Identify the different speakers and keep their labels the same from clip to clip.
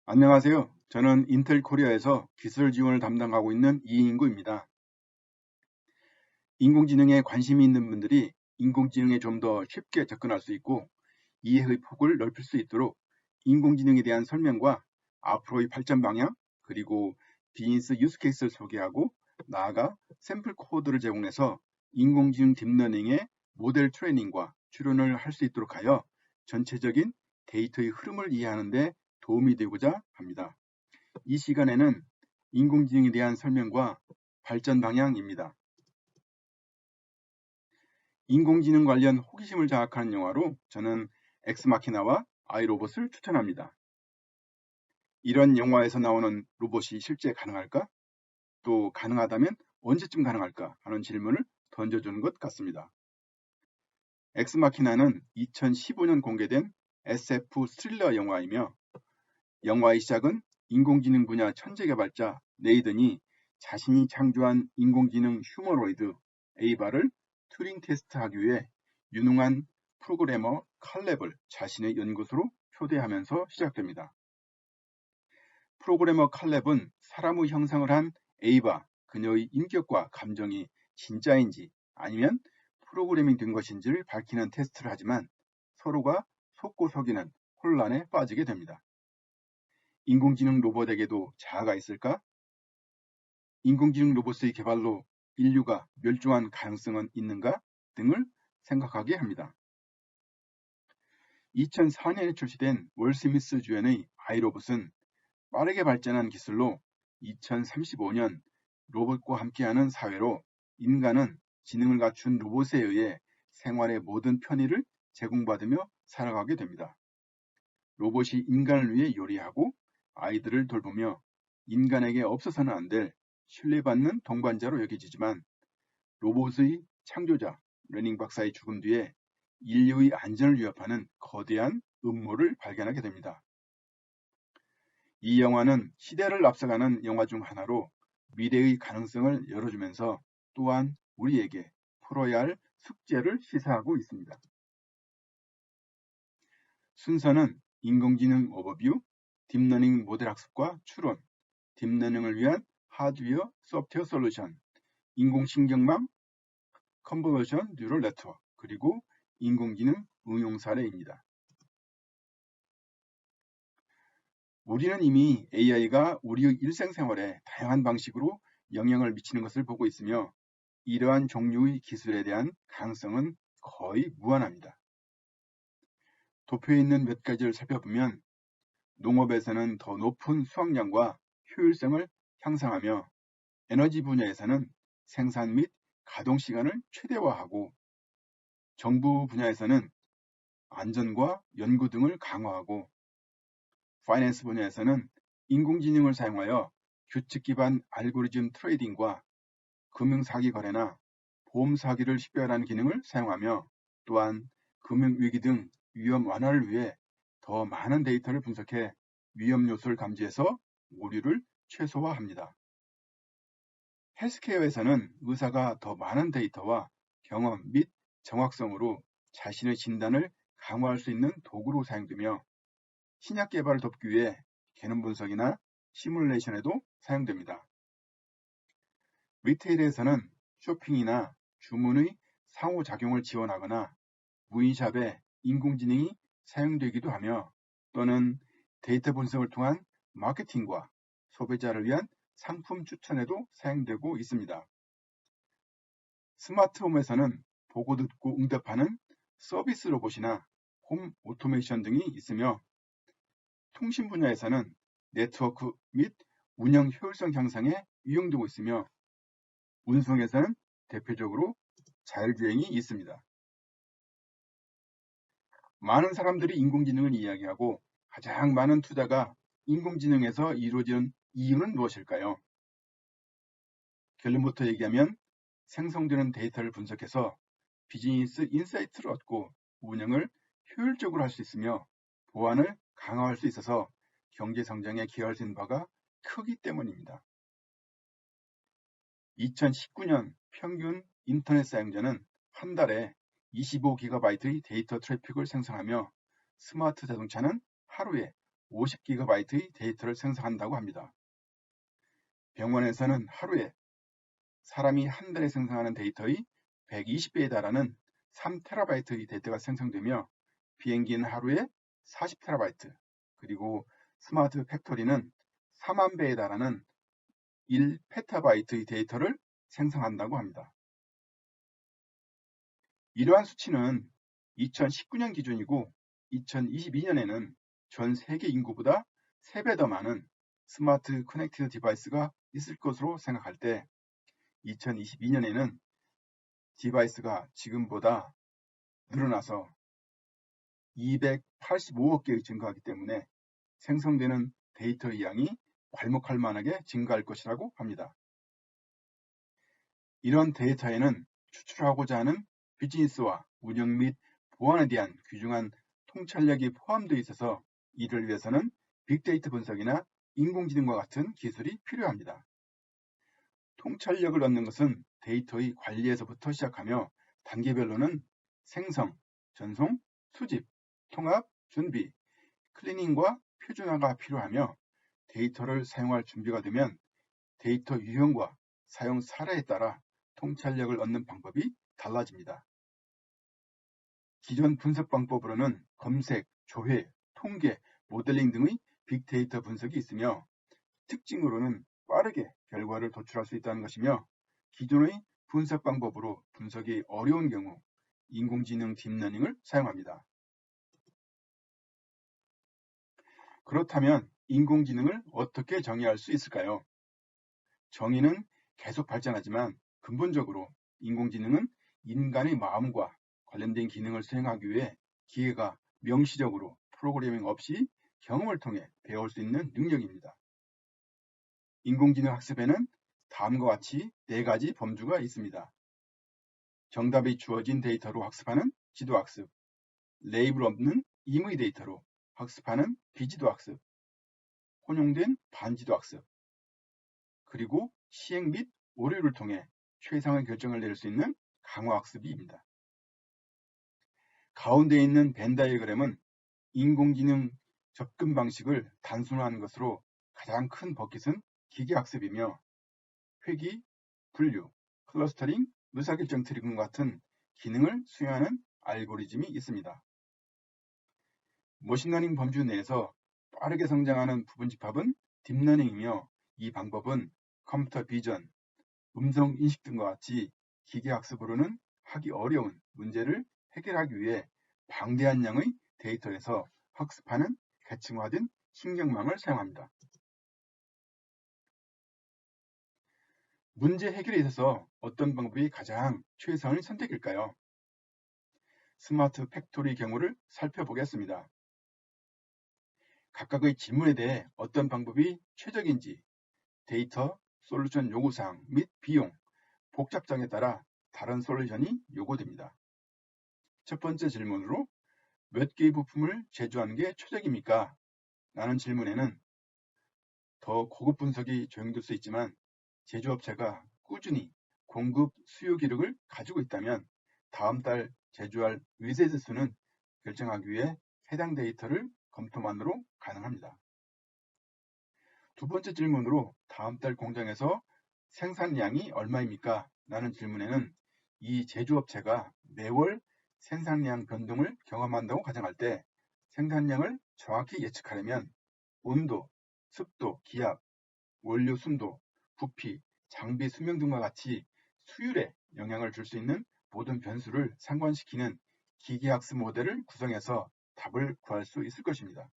Speaker 1: 안녕하세요. 저는 인텔 코리아에서 기술 지원을 담당하고 있는 이인구입니다. 인공지능에 관심이 있는 분들이 인공지능에 좀 더 쉽게 접근할 수 있고 이해의 폭을 넓힐 수 있도록 인공지능에 대한 설명과 앞으로의 발전 방향, 그리고 비즈니스 유스 케이스를 소개하고 나아가 샘플 코드를 제공해서 인공지능 딥러닝의 모델 트레이닝과 추론을 할 수 있도록 하여 전체적인 데이터의 흐름을 이해하는 데 도움이 되고자 합니다. 이 시간에는 인공지능에 대한 설명과 발전 방향입니다. 인공지능 관련 호기심을 자극하는 영화로 저는 엑스마키나와 아이로봇을 추천합니다. 이런 영화에서 나오는 로봇이 실제 가능할까? 또 가능하다면 언제쯤 가능할까? 하는 질문을 던져주는 것 같습니다. 엑스마키나는 2015년 공개된 SF 스릴러 영화이며 영화의 시작은 인공지능 분야 천재 개발자 네이든이 자신이 창조한 인공지능 휴머노이드 에이바를 튜링 테스트하기 위해 유능한 프로그래머 칼렙을 자신의 연구소로 초대하면서 시작됩니다. 프로그래머 칼렙은 사람의 형상을 한 에이바, 그녀의 인격과 감정이 진짜인지 아니면 프로그래밍 된 것인지를 밝히는 테스트를 하지만 서로가 속고 속이는 혼란에 빠지게 됩니다. 인공지능 로봇에게도 자아가 있을까? 인공지능 로봇의 개발로 인류가 멸종할 가능성은 있는가? 등을 생각하게 합니다. 2004년에 출시된 월 스미스 주연의 아이로봇은 빠르게 발전한 기술로 2035년 로봇과 함께하는 사회로 인간은 지능을 갖춘 로봇에 의해 생활의 모든 편의를 제공받으며 살아가게 됩니다. 로봇이 인간을 위해 요리하고 아이들을 돌보며 인간에게 없어서는 안 될 신뢰받는 동반자로 여겨지지만 로봇의 창조자 레닝 박사의 죽음 뒤에 인류의 안전을 위협하는 거대한 음모를 발견하게 됩니다. 이 영화는 시대를 앞서가는 영화 중 하나로 미래의 가능성을 열어주면서 또한 우리에게 풀어야 할 숙제를 시사하고 있습니다. 순서는 인공지능 오버뷰, 딥러닝 모델 학습과 추론, 딥러닝을 위한 하드웨어, 소프트웨어 솔루션, 인공신경망, 컨버전 뉴럴 네트워크, 그리고 인공지능 응용 사례입니다. 우리는 이미 AI가 우리의 일상생활에 다양한 방식으로 영향을 미치는 것을 보고 있으며 이러한 종류의 기술에 대한 가능성은 거의 무한합니다. 도표에 있는 몇 가지를 살펴보면 농업에서는 더 높은 수확량과 효율성을 향상하며 에너지 분야에서는 생산 및 가동 시간을 최대화하고 정부 분야에서는 안전과 연구 등을 강화하고 파이낸스 분야에서는 인공지능을 사용하여 규칙 기반 알고리즘 트레이딩과 금융사기 거래나 보험 사기를 식별하는 기능을 사용하며 또한 금융위기 등 위험 완화를 위해 더 많은 데이터를 분석해 위험 요소를 감지해서 오류를 최소화합니다. 헬스케어에서는 의사가 더 많은 데이터와 경험 및 정확성으로 자신의 진단을 강화할 수 있는 도구로 사용되며 신약 개발을 돕기 위해 개념 분석이나 시뮬레이션에도 사용됩니다. 리테일에서는 쇼핑이나 주문의 상호작용을 지원하거나 무인샵에 인공지능이 사용되기도 하며 또는 데이터 분석을 통한 마케팅과 소비자를 위한 상품 추천에도 사용되고 있습니다. 스마트홈에서는 보고 듣고 응답하는 서비스 로봇이나 홈 오토메이션 등이 있으며 통신 분야에서는 네트워크 및 운영 효율성 향상에 이용되고 있으며 운송에서는 대표적으로 자율주행이 있습니다. 많은 사람들이 인공지능을 이야기하고 가장 많은 투자가 인공지능에서 이루어지는 이유는 무엇일까요? 결론부터 얘기하면 생성되는 데이터를 분석해서 비즈니스 인사이트를 얻고 운영을 효율적으로 할 수 있으며 보안을 강화할 수 있어서 경제 성장에 기여할 수 있는 바가 크기 때문입니다. 2019년 평균 인터넷 사용자는 한 달에 25GB의 데이터 트래픽을 생성하며 스마트 자동차는 하루에 50GB의 데이터를 생성한다고 합니다. 병원에서는 하루에 사람이 한 달에 생성하는 데이터의 120배에 달하는 3TB의 데이터가 생성되며 비행기는 하루에 40TB, 그리고 스마트 팩토리는 4만 배에 달하는 1PB의 데이터를 생성한다고 합니다. 이러한 수치는 2019년 기준이고 2022년에는 전 세계 인구보다 3배 더 많은 스마트 커넥티드 디바이스가 있을 것으로 생각할 때 2022년에는 디바이스가 지금보다 늘어나서 285억 개의 증가하기 때문에 생성되는 데이터의 양이 괄목할 만하게 증가할 것이라고 합니다. 이런 데이터에는 추출하고자 하는 비즈니스와 운영 및 보안에 대한 귀중한 통찰력이 포함되어 있어서 이를 위해서는 빅데이터 분석이나 인공지능과 같은 기술이 필요합니다. 통찰력을 얻는 것은 데이터의 관리에서부터 시작하며 단계별로는 생성, 전송, 수집, 통합, 준비, 클리닝과 표준화가 필요하며 데이터를 사용할 준비가 되면 데이터 유형과 사용 사례에 따라 통찰력을 얻는 방법이 달라집니다. 기존 분석 방법으로는 검색, 조회, 통계, 모델링 등의 빅데이터 분석이 있으며 특징으로는 빠르게 결과를 도출할 수 있다는 것이며 기존의 분석 방법으로 분석이 어려운 경우 인공지능 딥러닝을 사용합니다. 그렇다면 인공지능을 어떻게 정의할 수 있을까요? 정의는 계속 발전하지만 근본적으로 인공지능은 인간의 마음과 관련된 기능을 수행하기 위해 기계가 명시적으로 프로그래밍 없이 경험을 통해 배울 수 있는 능력입니다. 인공지능 학습에는 다음과 같이 4가지 범주가 있습니다. 정답이 주어진 데이터로 학습하는 지도학습, 레이블 없는 임의 데이터로 학습하는 비지도학습, 혼용된 반지도학습, 그리고 시행 및 오류를 통해 최상의 결정을 내릴 수 있는 강화학습입니다. 가운데 있는 벤 다이어그램은 인공지능 접근 방식을 단순화하는 것으로 가장 큰 버킷은 기계학습이며 회귀, 분류, 클러스터링, 의사결정 트리금 같은 기능을 수행하는 알고리즘이 있습니다. 머신러닝 범주 내에서 빠르게 성장하는 부분집합은 딥러닝이며 이 방법은 컴퓨터 비전, 음성 인식 등과 같이 기계학습으로는 하기 어려운 문제를 해결하기 위해 방대한 양의 데이터에서 학습하는 계층화된 신경망을 사용합니다. 문제 해결에 있어서 어떤 방법이 가장 최선의 선택일까요? 스마트 팩토리 경우를 살펴보겠습니다. 각각의 질문에 대해 어떤 방법이 최적인지 데이터, 솔루션 요구사항 및 비용, 복잡성에 따라 다른 솔루션이 요구됩니다. 첫 번째 질문으로 몇 개의 부품을 제조하는 게 최적입니까? 라는 질문에는 더 고급 분석이 적용될 수 있지만 제조업체가 꾸준히 공급 수요 기록을 가지고 있다면 다음 달 제조할 의뢰자 수는 결정하기 위해 해당 데이터를 검토만으로 가능합니다. 두 번째 질문으로 다음 달 공장에서 생산량이 얼마입니까? 라는 질문에는 이 제조업체가 매월 생산량 변동을 경험한다고 가정할 때 생산량을 정확히 예측하려면 온도, 습도, 기압, 원료 순도, 부피, 장비 수명 등과 같이 수율에 영향을 줄 수 있는 모든 변수를 상관시키는 기계학습 모델을 구성해서 답을 구할 수 있을 것입니다.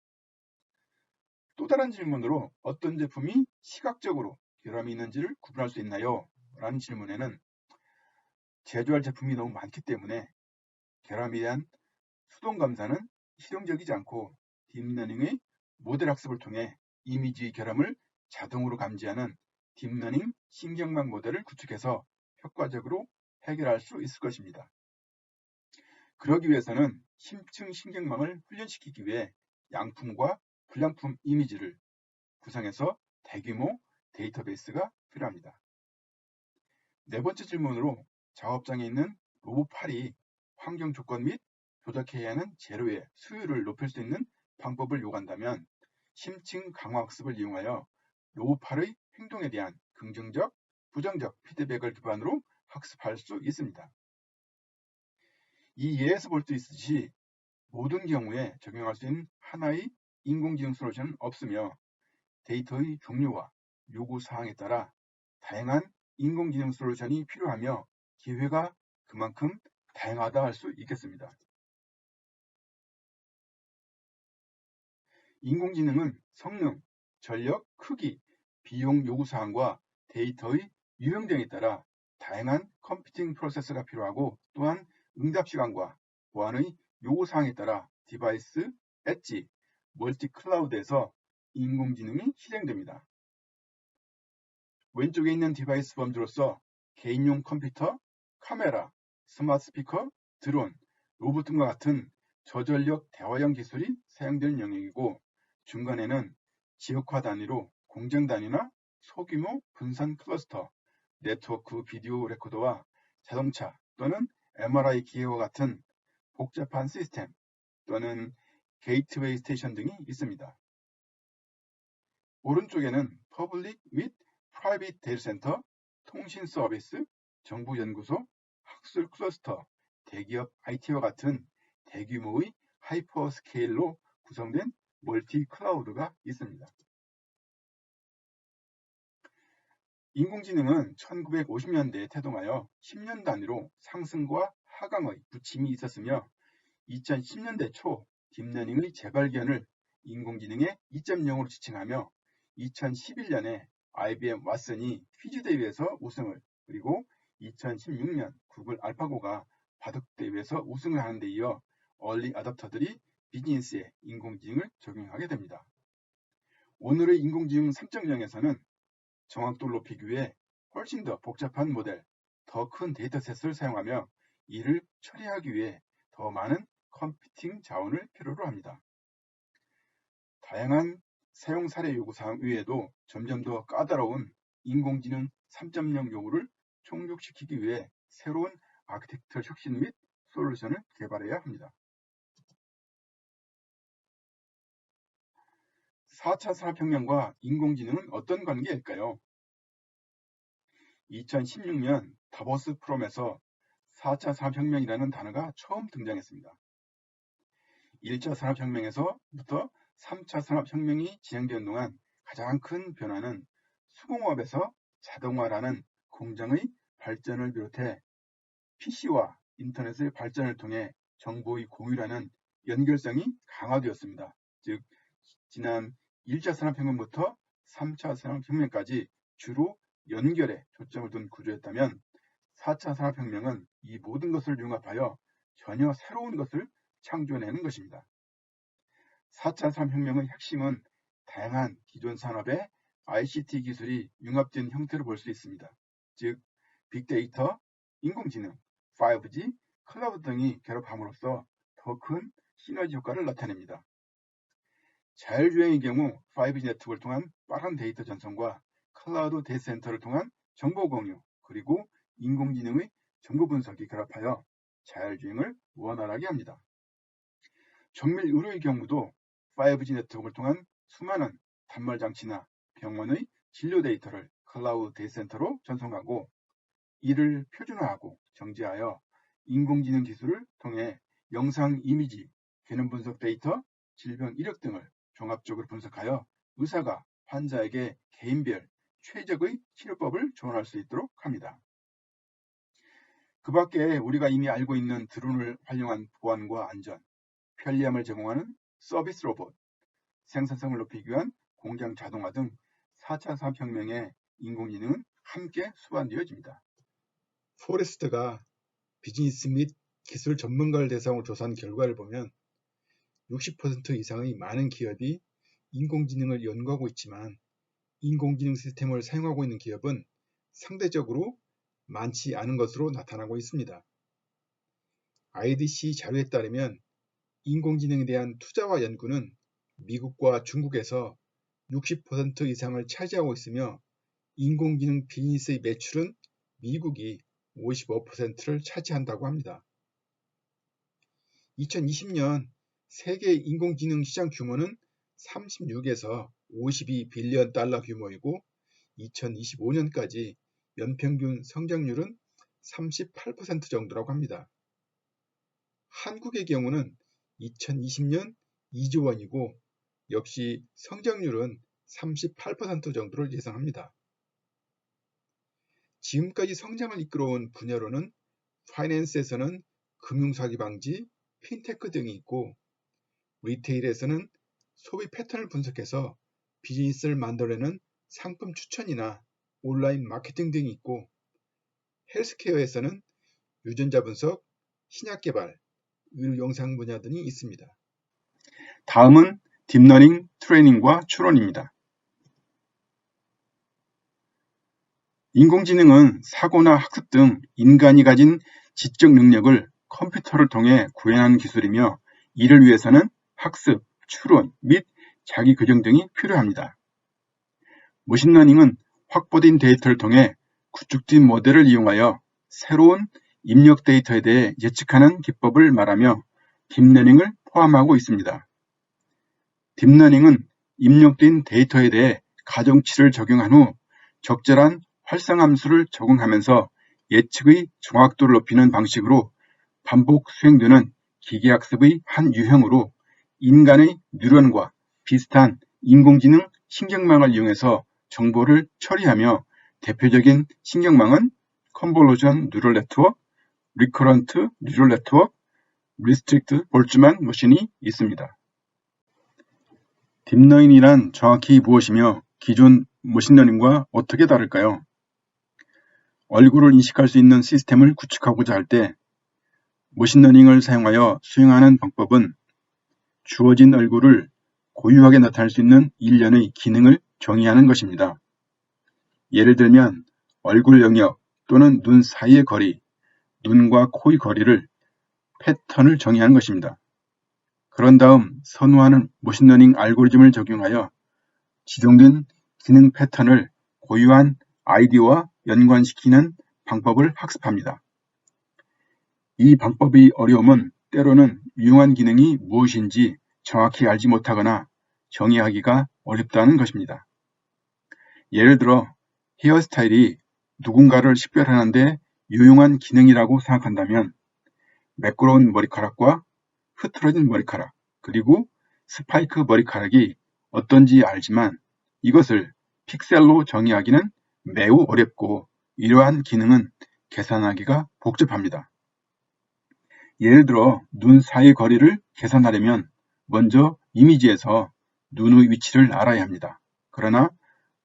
Speaker 1: 또 다른 질문으로 어떤 제품이 시각적으로 결함이 있는지를 구분할 수 있나요? 라는 질문에는 제조할 제품이 너무 많기 때문에 결함에 대한 수동 감사는 실용적이지 않고 딥러닝의 모델 학습을 통해 이미지의 결함을 자동으로 감지하는 딥러닝 신경망 모델을 구축해서 효과적으로 해결할 수 있을 것입니다. 그러기 위해서는 심층 신경망을 훈련시키기 위해 양품과 불량품 이미지를 구성해서 대규모 데이터베이스가 필요합니다. 네 번째 질문으로 작업장에 있는 로봇팔이 환경 조건 및 조작해야 하는 재료의 수율을 높일 수 있는 방법을 요구한다면 심층 강화 학습을 이용하여 로봇팔의 행동에 대한 긍정적, 부정적 피드백을 기반으로 학습할 수 있습니다. 이 예에서 볼 수 있듯이 모든 경우에 적용할 수 있는 하나의 인공지능 솔루션은 없으며 데이터의 종류와 요구사항에 따라 다양한 인공지능 솔루션이 필요하며 기회가 그만큼 다양하다 할 수 있겠습니다. 인공지능은 성능, 전력, 크기, 비용 요구사항과 데이터의 유형 등에 따라 다양한 컴퓨팅 프로세스가 필요하고 또한 응답시간과 보안의 요구사항에 따라 디바이스, 엣지, 멀티 클라우드에서 인공지능이 실행됩니다. 왼쪽에 있는 디바이스 범주로서 개인용 컴퓨터, 카메라, 스마트 스피커, 드론, 로봇 등과 같은 저전력 대화형 기술이 사용되는 영역이고 중간에는 지역화 단위로 공정 단위나 소규모 분산 클러스터, 네트워크 비디오 레코더와 자동차 또는 MRI 기계와 같은 복잡한 시스템 또는 게이트웨이 스테이션 등이 있습니다. 오른쪽에는 퍼블릭 및 프라이빗 데이터 센터, 통신 서비스, 정부 연구소, 학술 클러스터, 대기업 IT와 같은 대규모의 하이퍼 스케일로 구성된 멀티 클라우드가 있습니다. 인공지능은 1950년대에 태동하여 10년 단위로 상승과 하강의 부침이 있었으며 2010년대 초 딥러닝의 재발견을 인공지능의 2.0으로 지칭하며 2011년에 IBM 왓슨이 퀴즈 대회에서 우승을 그리고 2016년 구글 알파고가 바둑 대회에서 우승을 하는 데 이어 얼리 아답터들이 비즈니스에 인공지능을 적용하게 됩니다. 오늘의 인공지능 3.0에서는 정확도를 높이기 위해 훨씬 더 복잡한 모델, 더 큰 데이터셋을 사용하며 이를 처리하기 위해 더 많은 컴퓨팅 자원을 필요로 합니다. 다양한 사용 사례 요구사항 외에도 점점 더 까다로운 인공지능 3.0 요구를 충족시키기 위해 새로운 아키텍처 혁신 및 솔루션을 개발해야 합니다. 4차 산업혁명과 인공지능은 어떤 관계일까요? 2016년 다보스 포럼에서 4차 산업혁명이라는 단어가 처음 등장했습니다. 1차 산업혁명에서부터 3차 산업혁명이 진행되는 동안 가장 큰 변화는 수공업에서 자동화라는 공정의 발전을 비롯해 PC와 인터넷의 발전을 통해 정보의 공유라는 연결성이 강화되었습니다. 즉, 지난 1차 산업혁명부터 3차 산업혁명까지 주로 연결에 초점을 둔 구조였다면 4차 산업혁명은 이 모든 것을 융합하여 전혀 새로운 것을 창조해내는 것입니다. 4차 산업혁명의 핵심은 다양한 기존 산업의 ICT 기술이 융합된 형태로 볼 수 있습니다. 즉, 빅데이터, 인공지능, 5G, 클라우드 등이 결합함으로써 더 큰 시너지 효과를 나타냅니다. 자율주행의 경우 5G 네트워크를 통한 빠른 데이터 전송과 클라우드 데이터 센터를 통한 정보 공유, 그리고 인공지능의 정보 분석이 결합하여 자율주행을 원활하게 합니다. 정밀 의료의 경우도 5G 네트워크를 통한 수많은 단말 장치나 병원의 진료 데이터를 클라우드 데이터 센터로 전송하고 이를 표준화하고 정제하여 인공지능 기술을 통해 영상, 이미지, 개념 분석 데이터, 질병 이력 등을 종합적으로 분석하여 의사가 환자에게 개인별 최적의 치료법을 조언할 수 있도록 합니다. 그 밖에 우리가 이미 알고 있는 드론을 활용한 보안과 안전, 편리함을 제공하는 서비스 로봇, 생산성을 높이기 위한 공장 자동화 등 4차 산업혁명의 인공지능은 함께 수반되어집니다. 포레스트가 비즈니스 및 기술 전문가를 대상으로 조사한 결과를 보면 60% 이상의 많은 기업이 인공지능을 연구하고 있지만 인공지능 시스템을 사용하고 있는 기업은 상대적으로 많지 않은 것으로 나타나고 있습니다. IDC 자료에 따르면 인공지능에 대한 투자와 연구는 미국과 중국에서 60% 이상을 차지하고 있으며 인공지능 비즈니스의 매출은 미국이 55%를 차지한다고 합니다. 2020년 세계 인공지능 시장 규모는 36에서 52빌리언 달러 규모이고 2025년까지 연평균 성장률은 38% 정도라고 합니다. 한국의 경우는 2020년 2조 원이고 역시 성장률은 38% 정도를 예상합니다. 지금까지 성장을 이끌어온 분야로는 파이낸스에서는 금융사기 방지, 핀테크 등이 있고 리테일에서는 소비 패턴을 분석해서 비즈니스를 만들어내는 상품 추천이나 온라인 마케팅 등이 있고 헬스케어에서는 유전자 분석, 신약 개발, 의료 영상 분야 등이 있습니다.
Speaker 2: 다음은 딥러닝 트레이닝과 추론입니다. 인공지능은 사고나 학습 등 인간이 가진 지적 능력을 컴퓨터를 통해 구현하는 기술이며 이를 위해서는 학습, 추론 및 자기 교정 등이 필요합니다. 머신러닝은 확보된 데이터를 통해 구축된 모델을 이용하여 새로운 입력 데이터에 대해 예측하는 기법을 말하며 딥러닝을 포함하고 있습니다. 딥러닝은 입력된 데이터에 대해 가정치를 적용한 후 적절한 활성함수를 적용하면서 예측의 정확도를 높이는 방식으로 반복 수행되는 기계학습의 한 유형으로 인간의 뉴런과 비슷한 인공지능 신경망을 이용해서 정보를 처리하며 대표적인 신경망은 컨볼루션 뉴럴 네트워크, 리커런트 뉴럴 네트워크, 리스트릭트 볼츠만 머신이 있습니다. 딥러닝이란 정확히 무엇이며 기존 머신러닝과 어떻게 다를까요? 얼굴을 인식할 수 있는 시스템을 구축하고자 할 때 머신러닝을 사용하여 수행하는 방법은 주어진 얼굴을 고유하게 나타낼 수 있는 일련의 기능을 정의하는 것입니다. 예를 들면 얼굴 영역 또는 눈 사이의 거리, 눈과 코의 거리를 패턴을 정의하는 것입니다. 그런 다음 선호하는 머신러닝 알고리즘을 적용하여 지정된 기능 패턴을 고유한 아이디어와 연관시키는 방법을 학습합니다. 이 방법의 어려움은 때로는 유용한 기능이 무엇인지 정확히 알지 못하거나 정의하기가 어렵다는 것입니다. 예를 들어 헤어스타일이 누군가를 식별하는 데 유용한 기능이라고 생각한다면 매끄러운 머리카락과 흐트러진 머리카락 그리고 스파이크 머리카락이 어떤지 알지만 이것을 픽셀로 정의하기는 매우 어렵고 이러한 기능은 계산하기가 복잡합니다. 예를 들어 눈 사이 거리를 계산하려면 먼저 이미지에서 눈의 위치를 알아야 합니다. 그러나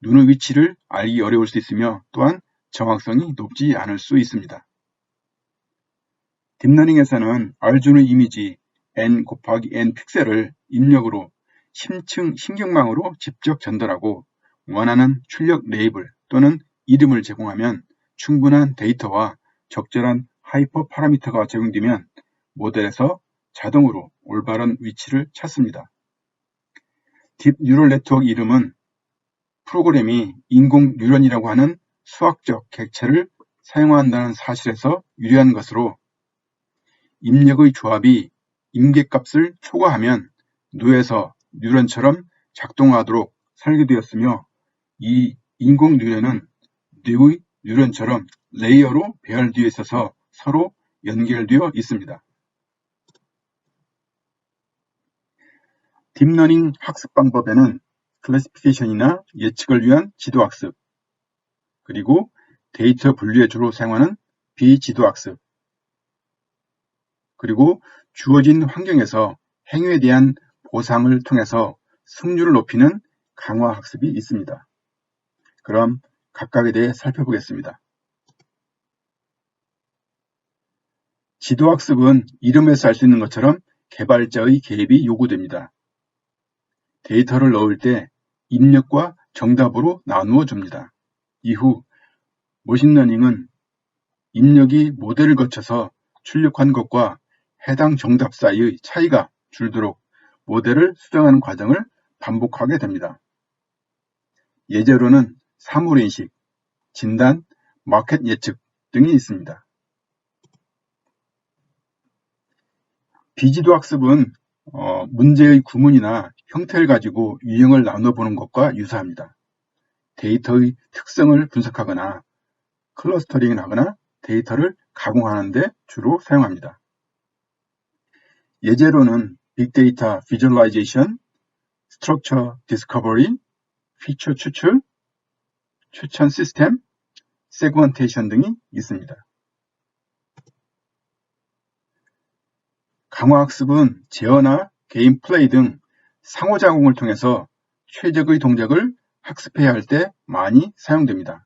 Speaker 2: 눈의 위치를 알기 어려울 수 있으며 또한 정확성이 높지 않을 수 있습니다. 딥러닝에서는 알준의 이미지 n=n 픽셀을 입력으로 심층 신경망으로 직접 전달하고 원하는 출력 레이블 또는 이름을 제공하면 충분한 데이터와 적절한 하이퍼 파라미터가 적용되면 모델에서 자동으로 올바른 위치를 찾습니다. 딥 뉴럴 네트워크 이름은 프로그램이 인공 뉴런이라고 하는 수학적 객체를 사용한다는 사실에서 유래한 것으로 입력의 조합이 임계값을 초과하면 뇌에서 뉴런처럼 작동하도록 설계되었으며 이 인공 뉴런은 뇌의 뉴런처럼 레이어로 배열되어 있어서 서로 연결되어 있습니다. 딥러닝 학습 방법에는 클래시피케이션이나 예측을 위한 지도학습, 그리고 데이터 분류에 주로 사용하는 비지도학습, 그리고 주어진 환경에서 행위에 대한 보상을 통해서 승률을 높이는 강화학습이 있습니다. 그럼 각각에 대해 살펴보겠습니다. 지도학습은 이름에서 알 수 있는 것처럼 개발자의 개입이 요구됩니다. 데이터를 넣을 때 입력과 정답으로 나누어 줍니다. 이후 머신러닝은 입력이 모델을 거쳐서 출력한 것과 해당 정답 사이의 차이가 줄도록 모델을 수정하는 과정을 반복하게 됩니다. 예제로는 사물인식, 진단, 마켓 예측 등이 있습니다. 비지도 학습은 문제의 구문이나 형태를 가지고 유형을 나눠보는 것과 유사합니다. 데이터의 특성을 분석하거나 클러스터링을 하거나 데이터를 가공하는 데 주로 사용합니다. 예제로는 빅데이터 비주얼라이제이션, 스트럭처 디스커버리, 피처 추출, 추천 시스템, 세그먼테이션 등이 있습니다. 강화학습은 제어나 게임 플레이 등 상호작용을 통해서 최적의 동작을 학습해야 할 때 많이 사용됩니다.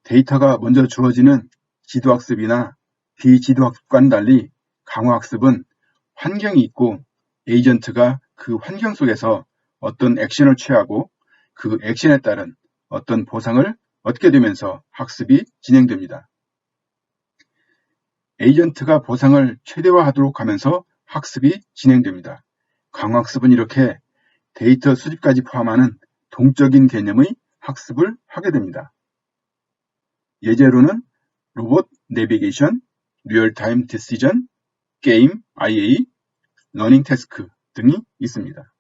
Speaker 2: 데이터가 먼저 주어지는 지도학습이나 비지도학습과는 달리 강화학습은 환경이 있고 에이전트가 그 환경 속에서 어떤 액션을 취하고 그 액션에 따른 어떤 보상을 얻게 되면서 학습이 진행됩니다. 에이전트가 보상을 최대화하도록 하면서 학습이 진행됩니다. 강화학습은 이렇게 데이터 수집까지 포함하는 동적인 개념의 학습을 하게 됩니다. 예제로는 로봇 내비게이션, 리얼타임 디시전, 게임, IA, 러닝 태스크 등이 있습니다.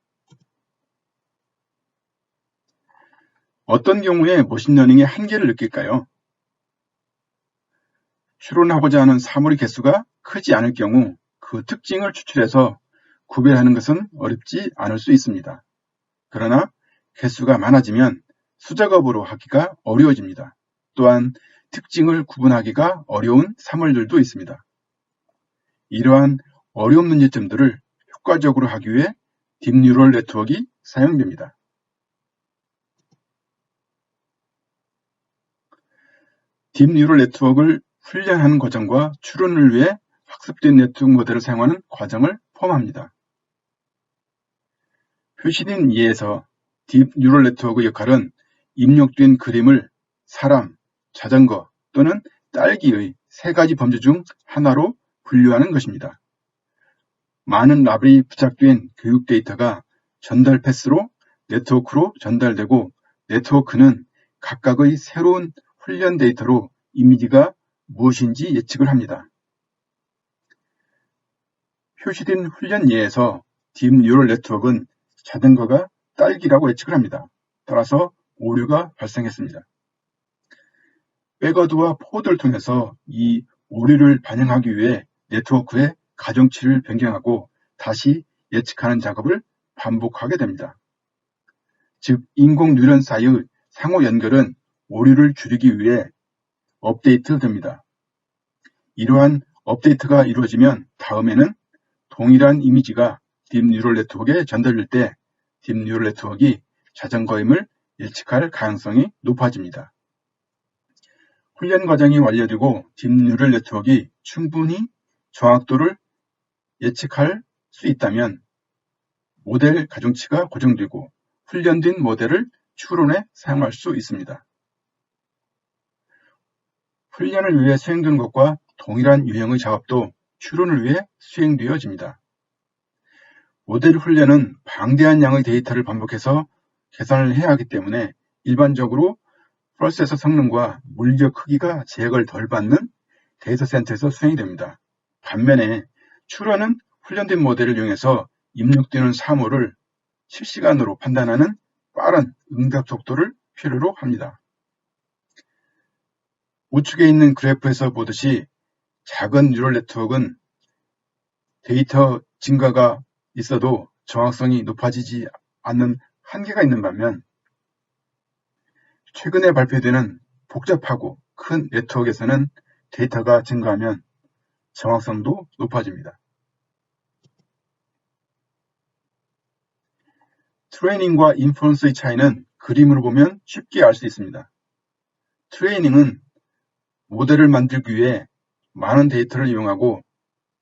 Speaker 2: 어떤 경우에 머신러닝의 한계를 느낄까요? 추론하고자 하는 사물의 개수가 크지 않을 경우 그 특징을 추출해서 구별하는 것은 어렵지 않을 수 있습니다. 그러나 개수가 많아지면 수작업으로 하기가 어려워집니다. 또한 특징을 구분하기가 어려운 사물들도 있습니다. 이러한 어려운 문제점들을 효과적으로 하기 위해 딥뉴럴 네트워크가 사용됩니다. 딥뉴럴 네트워크를 훈련하는 과정과 추론을 위해 학습된 네트워크 모델을 사용하는 과정을 포함합니다. 표시된 예에서 딥뉴럴 네트워크의 역할은 입력된 그림을 사람, 자전거 또는 딸기의 세 가지 범주 중 하나로 분류하는 것입니다. 많은 라벨이 부착된 교육 데이터가 전달 패스로 네트워크로 전달되고 네트워크는 각각의 새로운 훈련 데이터로 이미지가 무엇인지 예측을 합니다. 표시된 훈련 예에서 딥뉴럴 네트워크는 자전거가 딸기라고 예측을 합니다. 따라서 오류가 발생했습니다. 백워드와 포워드를 통해서 이 오류를 반영하기 위해 네트워크의 가정치를 변경하고 다시 예측하는 작업을 반복하게 됩니다. 즉, 인공 뉴런 사이의 상호 연결은 오류를 줄이기 위해 업데이트됩니다. 이러한 업데이트가 이루어지면 다음에는 동일한 이미지가 딥뉴럴 네트워크에 전달될 때 딥뉴럴 네트워크가 자전거임을 예측할 가능성이 높아집니다. 훈련 과정이 완료되고 딥뉴럴 네트워크가 충분히 정확도를 예측할 수 있다면 모델 가중치가 고정되고 훈련된 모델을 추론에 사용할 수 있습니다. 훈련을 위해 수행되는 것과 동일한 유형의 작업도 추론을 위해 수행되어집니다. 모델 훈련은 방대한 양의 데이터를 반복해서 계산을 해야 하기 때문에 일반적으로 프로세서 성능과 물리적 크기가 제약을 덜 받는 데이터 센터에서 수행이 됩니다. 반면에 추론은 훈련된 모델을 이용해서 입력되는 사물을 실시간으로 판단하는 빠른 응답 속도를 필요로 합니다. 우측에 있는 그래프에서 보듯이 작은 뉴럴 네트워크는 데이터 증가가 있어도 정확성이 높아지지 않는 한계가 있는 반면 최근에 발표되는 복잡하고 큰 네트워크에서는 데이터가 증가하면 정확성도 높아집니다. 트레이닝과 인퍼런스의 차이는 그림으로 보면 쉽게 알 수 있습니다. 트레이닝은 모델을 만들기 위해 많은 데이터를 이용하고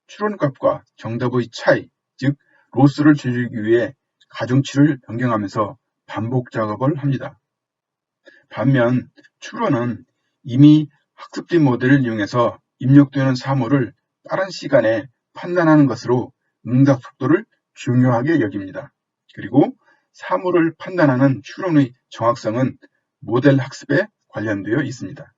Speaker 2: 추론값과 정답의 차이, 즉 로스를 줄이기 위해 가중치를 변경하면서 반복 작업을 합니다. 반면 추론은 이미 학습된 모델을 이용해서 입력되는 사물을 빠른 시간에 판단하는 것으로 응답 속도를 중요하게 여깁니다. 그리고 사물을 판단하는 추론의 정확성은 모델 학습에 관련되어 있습니다.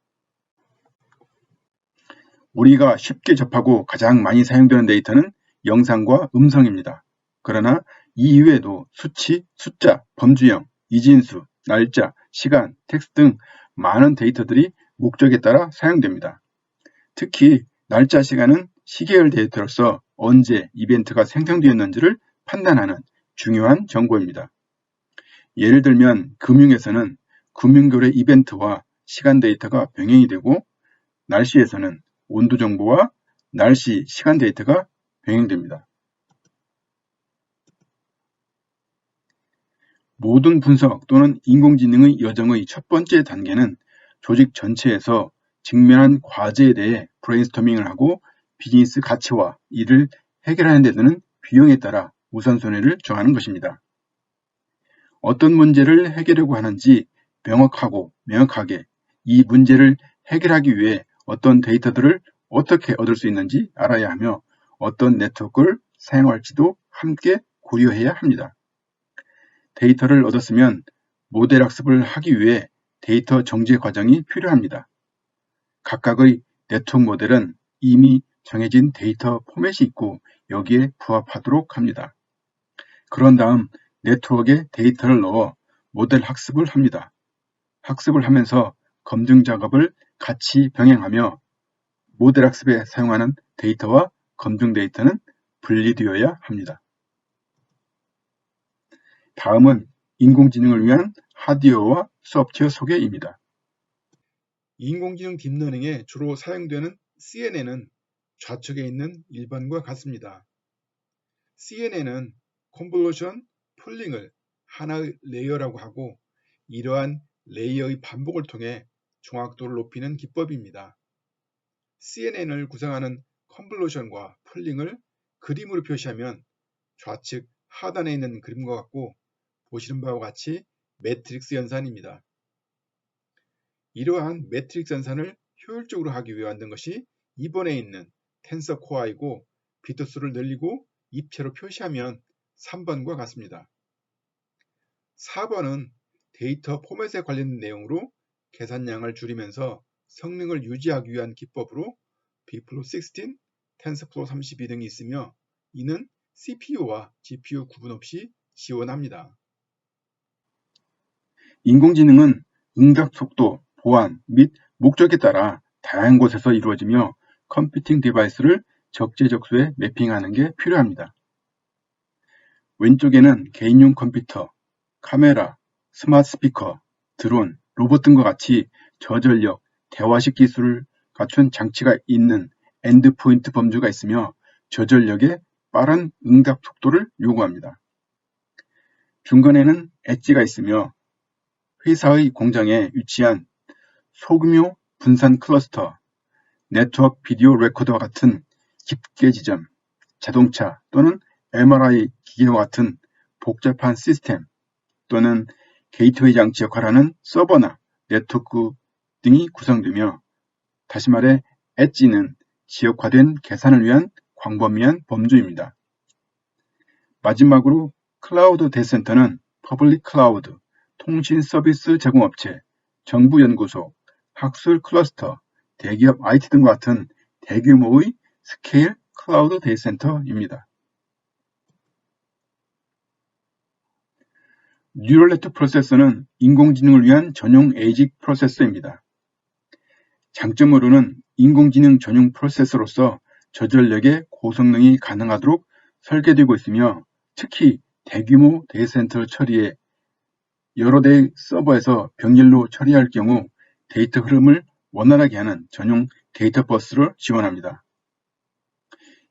Speaker 2: 우리가 쉽게 접하고 가장 많이 사용되는 데이터는 영상과 음성입니다. 그러나 이 이외에도 수치, 숫자, 범주형, 이진수, 날짜, 시간, 텍스트 등 많은 데이터들이 목적에 따라 사용됩니다. 특히 날짜, 시간은 시계열 데이터로서 언제 이벤트가 생성되었는지를 판단하는 중요한 정보입니다. 예를 들면 금융에서는 금융거래 이벤트와 시간 데이터가 병행이 되고, 날씨에서는 온도 정보와 날씨, 시간 데이터가 병행됩니다. 모든 분석 또는 인공지능의 여정의 첫 번째 단계는 조직 전체에서 직면한 과제에 대해 브레인스토밍을 하고 비즈니스 가치와 이를 해결하는 데 드는 비용에 따라 우선순위를 정하는 것입니다. 어떤 문제를 해결하려고 하는지 명확하게 이 문제를 해결하기 위해 어떤 데이터들을 어떻게 얻을 수 있는지 알아야 하며 어떤 네트워크를 사용할지도 함께 고려해야 합니다. 데이터를 얻었으면 모델 학습을 하기 위해 데이터 정제 과정이 필요합니다. 각각의 네트워크 모델은 이미 정해진 데이터 포맷이 있고 여기에 부합하도록 합니다. 그런 다음 네트워크에 데이터를 넣어 모델 학습을 합니다. 학습을 하면서 검증 작업을 같이 병행하며 모델 학습에 사용하는 데이터와 검증 데이터는 분리되어야 합니다. 다음은 인공지능을 위한 하드웨어와 소프트웨어 소개입니다.
Speaker 1: 인공지능 딥러닝에 주로 사용되는 CNN은 좌측에 있는 1번과 같습니다. CNN은 컨볼루션 풀링을 하나의 레이어라고 하고 이러한 레이어의 반복을 통해 정확도를 높이는 기법입니다. CNN을 구성하는 컨볼루션과 풀링을 그림으로 표시하면 좌측 하단에 있는 그림과 같고 보시는 바와 같이 매트릭스 연산입니다. 이러한 매트릭스 연산을 효율적으로 하기 위해 만든 것이 2번에 있는 텐서 코어이고 비트수를 늘리고 입체로 표시하면 3번과 같습니다. 4번은 데이터 포맷에 관련된 내용으로 계산량을 줄이면서 성능을 유지하기 위한 기법으로 bflow16, tensorflow32 등이 있으며 이는 CPU와 GPU 구분 없이 지원합니다.
Speaker 2: 인공지능은 응답 속도, 보안 및 목적에 따라 다양한 곳에서 이루어지며 컴퓨팅 디바이스를 적재적소에 매핑하는 게 필요합니다. 왼쪽에는 개인용 컴퓨터, 카메라, 스마트 스피커, 드론, 로봇 등과 같이 저전력, 대화식 기술을 갖춘 장치가 있는 엔드포인트 범주가 있으며 저전력에 빠른 응답 속도를 요구합니다. 중간에는 엣지가 있으며 회사의 공장에 위치한 소규모 분산 클러스터, 네트워크 비디오 레코더와 같은 집계 지점, 자동차 또는 MRI 기계와 같은 복잡한 시스템 또는 게이트웨이 장치 역할을 하는 서버나 네트워크 등이 구성되며, 다시 말해 엣지는 지역화된 계산을 위한 광범위한 범주입니다. 마지막으로 클라우드 데이터센터는 퍼블릭 클라우드, 통신 서비스 제공업체, 정부 연구소, 학술 클러스터, 대기업 IT 등과 같은 대규모의 스케일 클라우드 데이터센터입니다. 뉴럴 네트워크 프로세서는 인공지능을 위한 전용 에이직 프로세서입니다. 장점으로는 인공지능 전용 프로세서로서 저전력의 고성능이 가능하도록 설계되고 있으며, 특히 대규모 데이터센터 처리에 여러 대의 서버에서 병렬로 처리할 경우 데이터 흐름을 원활하게 하는 전용 데이터 버스를 지원합니다.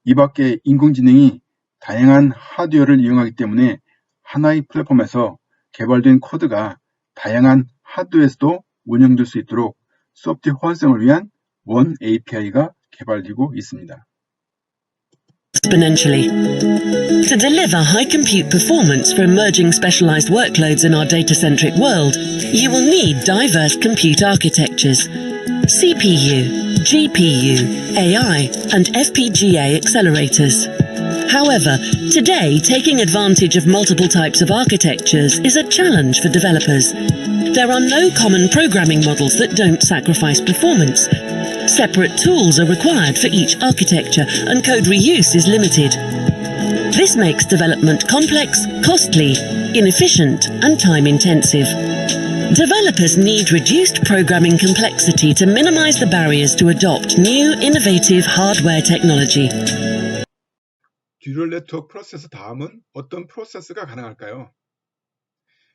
Speaker 2: 이 밖에 인공지능이 다양한 하드웨어를 이용하기 때문에 하나의 플랫폼에서 개발된 코드가 다양한 하드웨어에서도 운영될 수 있도록 소프트웨어 호환성을 위한 원 API가 개발되고 있습니다.
Speaker 3: Exponentially. To deliver high compute performance for emerging specialized workloads in our data-centric world, you will need diverse compute architectures. CPU, GPU, AI, and FPGA accelerators. However, today, taking advantage of multiple types of architectures is a challenge for developers. There are no common programming models that don't sacrifice performance. Separate tools are required for each architecture, and code reuse is limited. This makes development complex, costly, inefficient, and time-intensive. Developers need reduced programming complexity to minimize the barriers to adopt new, innovative hardware technology.
Speaker 2: 뉴럴 네트워크 프로세스 다음은 어떤 프로세스가 가능할까요?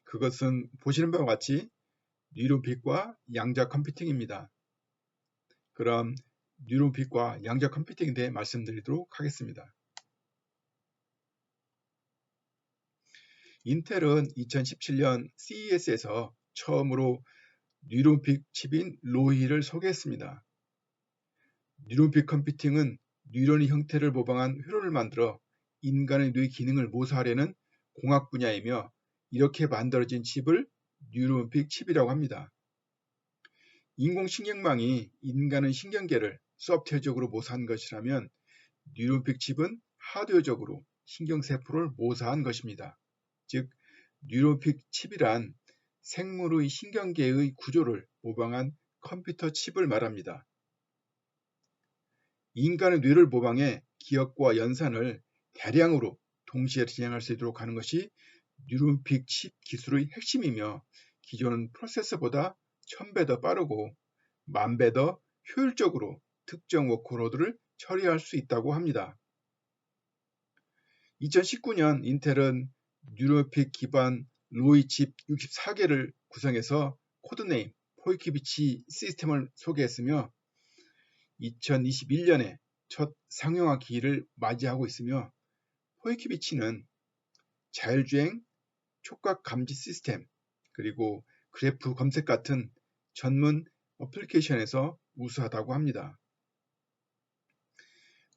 Speaker 2: 그것은 보시는 바와 같이 뉴런픽과 양자 컴퓨팅입니다. 그럼 뉴런픽과 양자 컴퓨팅에 대해 말씀드리도록 하겠습니다. 인텔은 2017년 CES에서 처음으로 뉴런픽 칩인 로히를 소개했습니다. 뉴런픽 컴퓨팅은 뉴런의 형태를 모방한 회로를 만들어 인간의 뇌 기능을 모사하려는 공학 분야이며 이렇게 만들어진 칩을 뉴런픽 칩이라고 합니다. 인공신경망이 인간의 신경계를 소프트웨어적으로 모사한 것이라면 뉴런픽 칩은 하드웨어적으로 신경세포를 모사한 것입니다. 즉, 뉴런픽 칩이란 생물의 신경계의 구조를 모방한 컴퓨터 칩을 말합니다. 인간의 뇌를 모방해 기억과 연산을 대량으로 동시에 진행할 수 있도록 하는 것이 뉴런픽 칩 기술의 핵심이며 기존 프로세서보다 1000배 더 빠르고 10,000배 더 효율적으로 특정 워크로드를 처리할 수 있다고 합니다. 2019년 인텔은 뉴런픽 기반 로히 칩 64개를 구성해서 코드네임 포이키비치 시스템을 소개했으며 2021년에 첫 상용화 기일을 맞이하고 있으며 포이키비치는 자율주행 촉각 감지 시스템 그리고 그래프 검색 같은 전문 어플리케이션에서 우수하다고 합니다.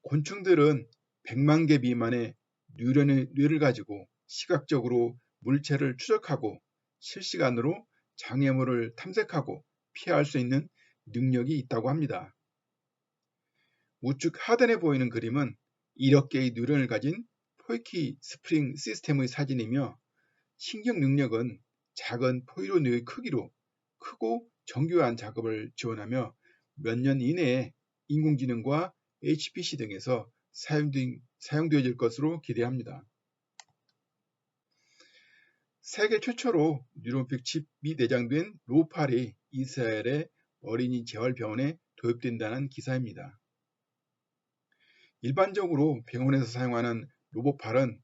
Speaker 2: 곤충들은 100만 개 미만의 뉴런의 뇌를 가지고 시각적으로 물체를 추적하고 실시간으로 장애물을 탐색하고 피할 수 있는 능력이 있다고 합니다. 우측 하단에 보이는 그림은 1억 개의 뉴런을 가진 포이키 스프링 시스템의 사진이며 신경 능력은 작은 포이로 뇌의 크기로 크고 정교한 작업을 지원하며 몇 년 이내에 인공지능과 HPC 등에서 사용되어질 것으로 기대합니다. 세계 최초로 뉴런픽 칩이 내장된 로팔이 이스라엘의 어린이 재활병원에 도입된다는 기사입니다. 일반적으로 병원에서 사용하는 로봇팔은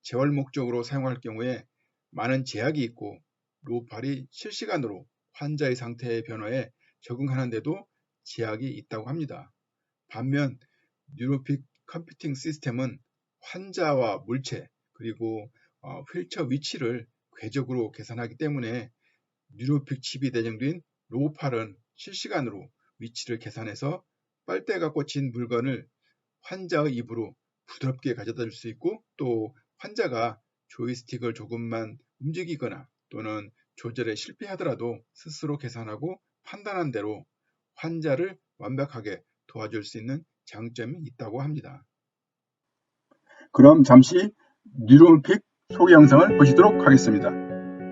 Speaker 2: 재활 목적으로 사용할 경우에 많은 제약이 있고 로봇팔이 실시간으로 환자의 상태의 변화에 적응하는 데도 제약이 있다고 합니다. 반면 뉴런픽 컴퓨팅 시스템은 환자와 물체 그리고 휠체어 위치를 궤적으로 계산하기 때문에 뉴런픽 칩이 내장된 로봇팔은 실시간으로 위치를 계산해서 빨대가 꽂힌 물건을 환자의 입으로 부드럽게 가져다 줄 수 있고 또 환자가 조이스틱을 조금만 움직이거나 또는 조절에 실패하더라도 스스로 계산하고 판단한 대로 환자를 완벽하게 도와줄 수 있는 장점이 있다고 합니다.
Speaker 1: 그럼 잠시 뉴런픽 소개 영상을 보시도록 하겠습니다.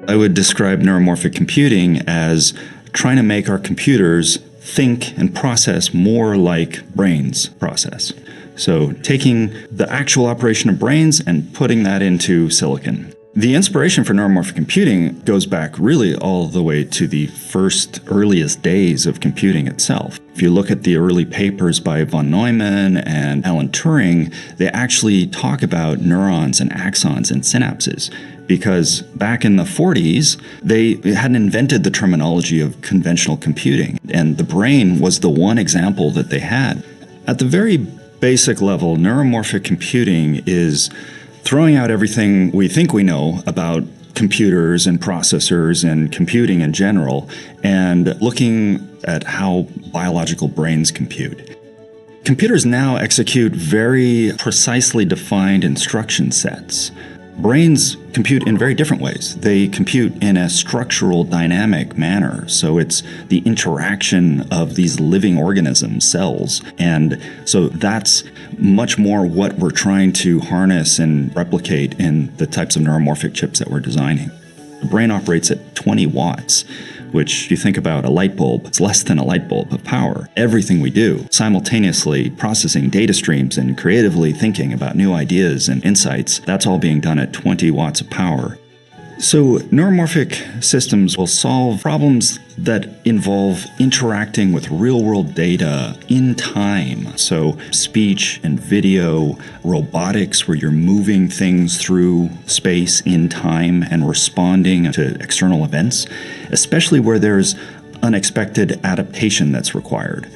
Speaker 4: I would describe neuromorphic computing as trying to make our computers think and process more like brains process. So taking the actual operation of brains and putting that into silicon. The inspiration for neuromorphic computing goes back really all the way to the earliest days of computing itself. If you look at the early papers by von Neumann and Alan Turing, they actually talk about neurons and axons and synapses. Because back in the 40s, they hadn't invented the terminology of conventional computing, and the brain was the one example that they had. At the very basic level, neuromorphic computing is throwing out everything we think we know about computers and processors and computing in general, and looking at how biological brains compute. Computers now execute very precisely defined instruction sets. Brains compute in very different ways. They compute in a structural, dynamic manner. So it's the interaction of these living organisms, cells. And so that's much more what we're trying to harness and replicate in the types of neuromorphic chips that we're designing. The brain operates at 20 watts, which you think about a light bulb, it's less than a light bulb of power. Everything we do, simultaneously processing data streams and creatively thinking about new ideas and insights, that's all being done at 20 watts of power. So neuromorphic systems will solve problems that involve interacting with real-world data in time. So speech and video, robotics where you're moving things through space in time and responding to external events, especially where there's unexpected adaptation that's required.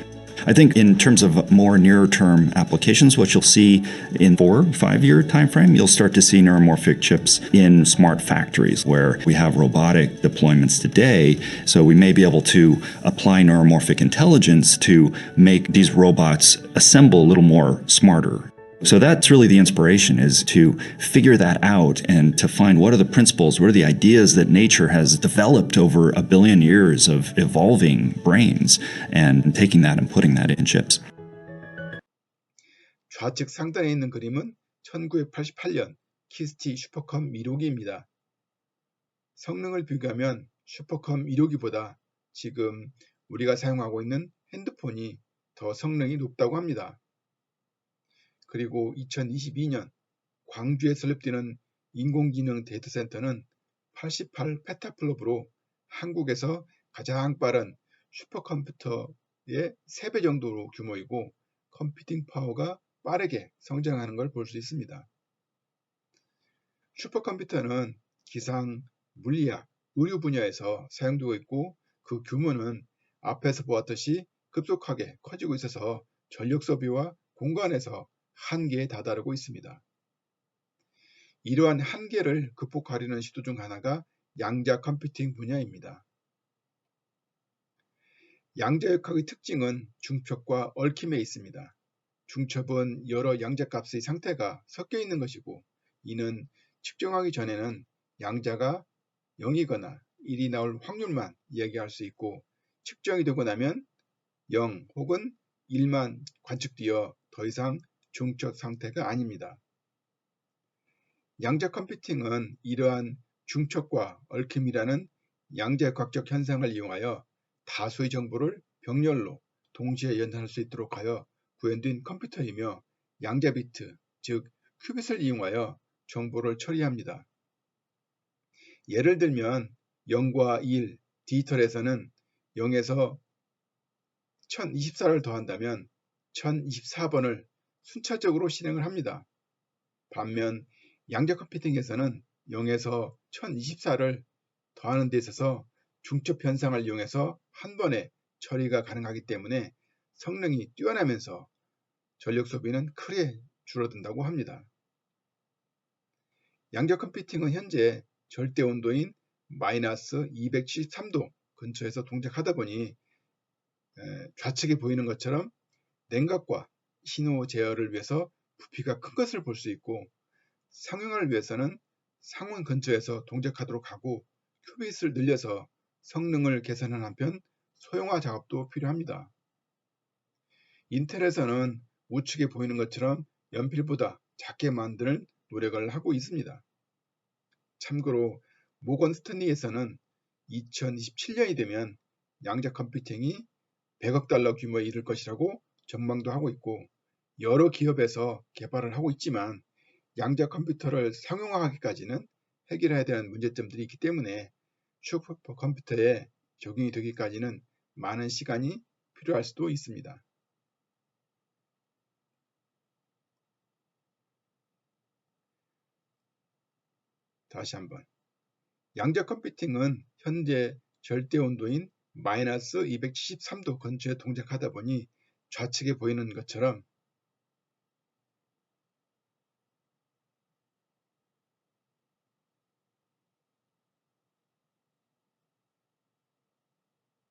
Speaker 4: I think in terms of more near-term applications, what you'll see in 4 or 5 year time frame, you'll start to see neuromorphic chips in smart factories where we have robotic deployments today. So we may be able to apply neuromorphic intelligence to make these robots assemble a little more smarter. So that's really the inspiration, is to figure that out and to find what are the principles, what are the ideas that nature has developed over 1 billion years of evolving brains, and taking that and putting that in chips.
Speaker 1: 좌측 상단에 있는 그림은 1988년 키스티 슈퍼컴 1호기입니다. 성능을 비교하면 슈퍼컴 1호기보다 지금 우리가 사용하고 있는 핸드폰이 더 성능이 높다고 합니다. 그리고 2022년 광주에 설립되는 인공지능 데이터센터는 88 페타플롭으로 한국에서 가장 빠른 슈퍼컴퓨터의 3배 정도로 규모이고 컴퓨팅 파워가 빠르게 성장하는 걸 볼 수 있습니다. 슈퍼컴퓨터는 기상, 물리학, 의료 분야에서 사용되고 있고 그 규모는 앞에서 보았듯이 급속하게 커지고 있어서 전력 소비와 공간에서 한계에 다다르고 있습니다. 이러한 한계를 극복하려는 시도 중 하나가 양자 컴퓨팅 분야입니다. 양자역학의 특징은 중첩과 얽힘에 있습니다. 중첩은 여러 양자값의 상태가 섞여 있는 것이고 이는 측정하기 전에는 양자가 0이거나 1이 나올 확률만 이야기할 수 있고 측정이 되고 나면 0 혹은 1만 관측되어 더 이상 중첩 상태가 아닙니다. 양자 컴퓨팅은 이러한 중첩과 얽힘이라는 양자역학적 현상을 이용하여 다수의 정보를 병렬로 동시에 연산할 수 있도록 하여 구현된 컴퓨터이며 양자 비트, 즉 큐빗을 이용하여 정보를 처리합니다. 예를 들면 0과 1, 디지털에서는 0에서 1024를 더한다면 1024번을 순차적으로 실행을 합니다. 반면 양자 컴퓨팅에서는 0에서 1024를 더하는 데 있어서 중첩 현상을 이용해서 한 번에 처리가 가능하기 때문에 성능이 뛰어나면서 전력 소비는 크게 줄어든다고 합니다. 양자 컴퓨팅은 현재 절대 온도인 마이너스 273도 근처에서 동작하다 보니 좌측에 보이는 것처럼 냉각과 신호 제어를 위해서 부피가 큰 것을 볼 수 있고 상용화를 위해서는 상온 근처에서 동작하도록 하고 큐빗을 늘려서 성능을 개선하는 한편 소형화 작업도 필요합니다. 인텔에서는 우측에 보이는 것처럼 연필보다 작게 만드는 노력을 하고 있습니다. 참고로 모건 스탠리에서는 2027년이 되면 양자 컴퓨팅이 100억 달러 규모에 이를 것이라고 전망도 하고 있고 여러 기업에서 개발을 하고 있지만 양자 컴퓨터를 상용화하기까지는 해결해야 되는 문제점들이 있기 때문에 슈퍼컴퓨터에 적용이 되기까지는 많은 시간이 필요할 수도 있습니다. 다시 한번 양자 컴퓨팅은 현재 절대 온도인 마이너스 273도 근처에 동작하다 보니 좌측에 보이는 것처럼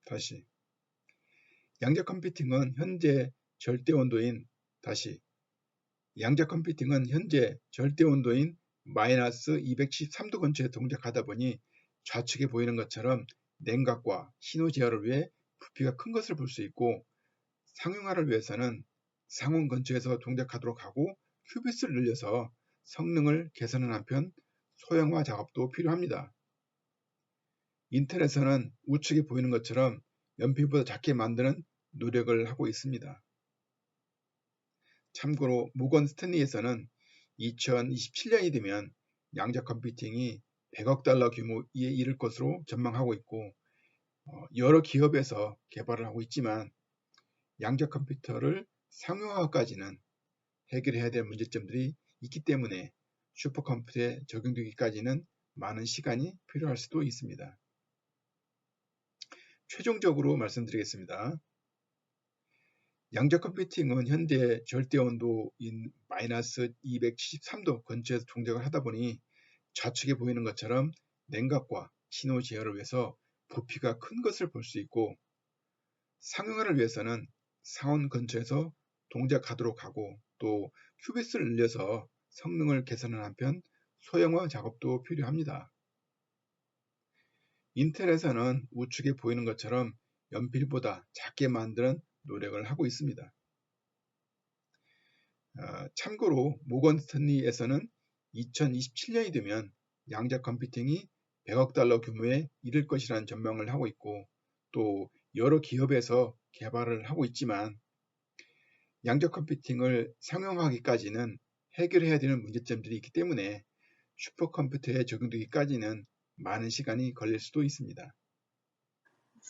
Speaker 1: 다시 양자 컴퓨팅은 현재 절대 온도인 마이너스 273도 근처에 동작하다 보니 좌측에 보이는 것처럼 냉각과 신호 제어를 위해 부피가 큰 것을 볼 수 있고 상용화를 위해서는 상온 근처에서 동작하도록 하고 큐빗을 늘려서 성능을 개선하는 한편 소형화 작업도 필요합니다. 인텔에서는 우측에 보이는 것처럼 연필보다 작게 만드는 노력을 하고 있습니다. 참고로 모건 스탠리에서는 2027년이 되면 양자 컴퓨팅이 100억 달러 규모에 이를 것으로 전망하고 있고, 여러 기업에서 개발을 하고 있지만 양자 컴퓨터를 상용화까지는 해결해야 될 문제점들이 있기 때문에 슈퍼컴퓨터에 적용되기까지는 많은 시간이 필요할 수도 있습니다. 최종적으로 말씀드리겠습니다. 양자 컴퓨팅은 현재 절대온도인 마이너스 273도 근처에서 동작을 하다 보니 좌측에 보이는 것처럼 냉각과 신호 제어를 위해서 부피가 큰 것을 볼 수 있고, 상용화를 위해서는 상온 근처에서 동작하도록 하고, 또 큐비스를 늘려서 성능을 개선하는 한편 소형화 작업도 필요합니다. 인텔에서는 우측에 보이는 것처럼 연필보다 작게 만드는 노력을 하고 있습니다. 참고로 모건 스탠리에서는 2027년이 되면 양자 컴퓨팅이 100억 달러 규모에 이를 것이라는 전망을 하고 있고, 또 여러 기업에서 개발을 하고 있지만 양자 컴퓨팅을 상용화하기까지는 해결해야 되는 문제점들이 있기 때문에 슈퍼컴퓨터에 적용되기까지는 많은 시간이 걸릴 수도 있습니다.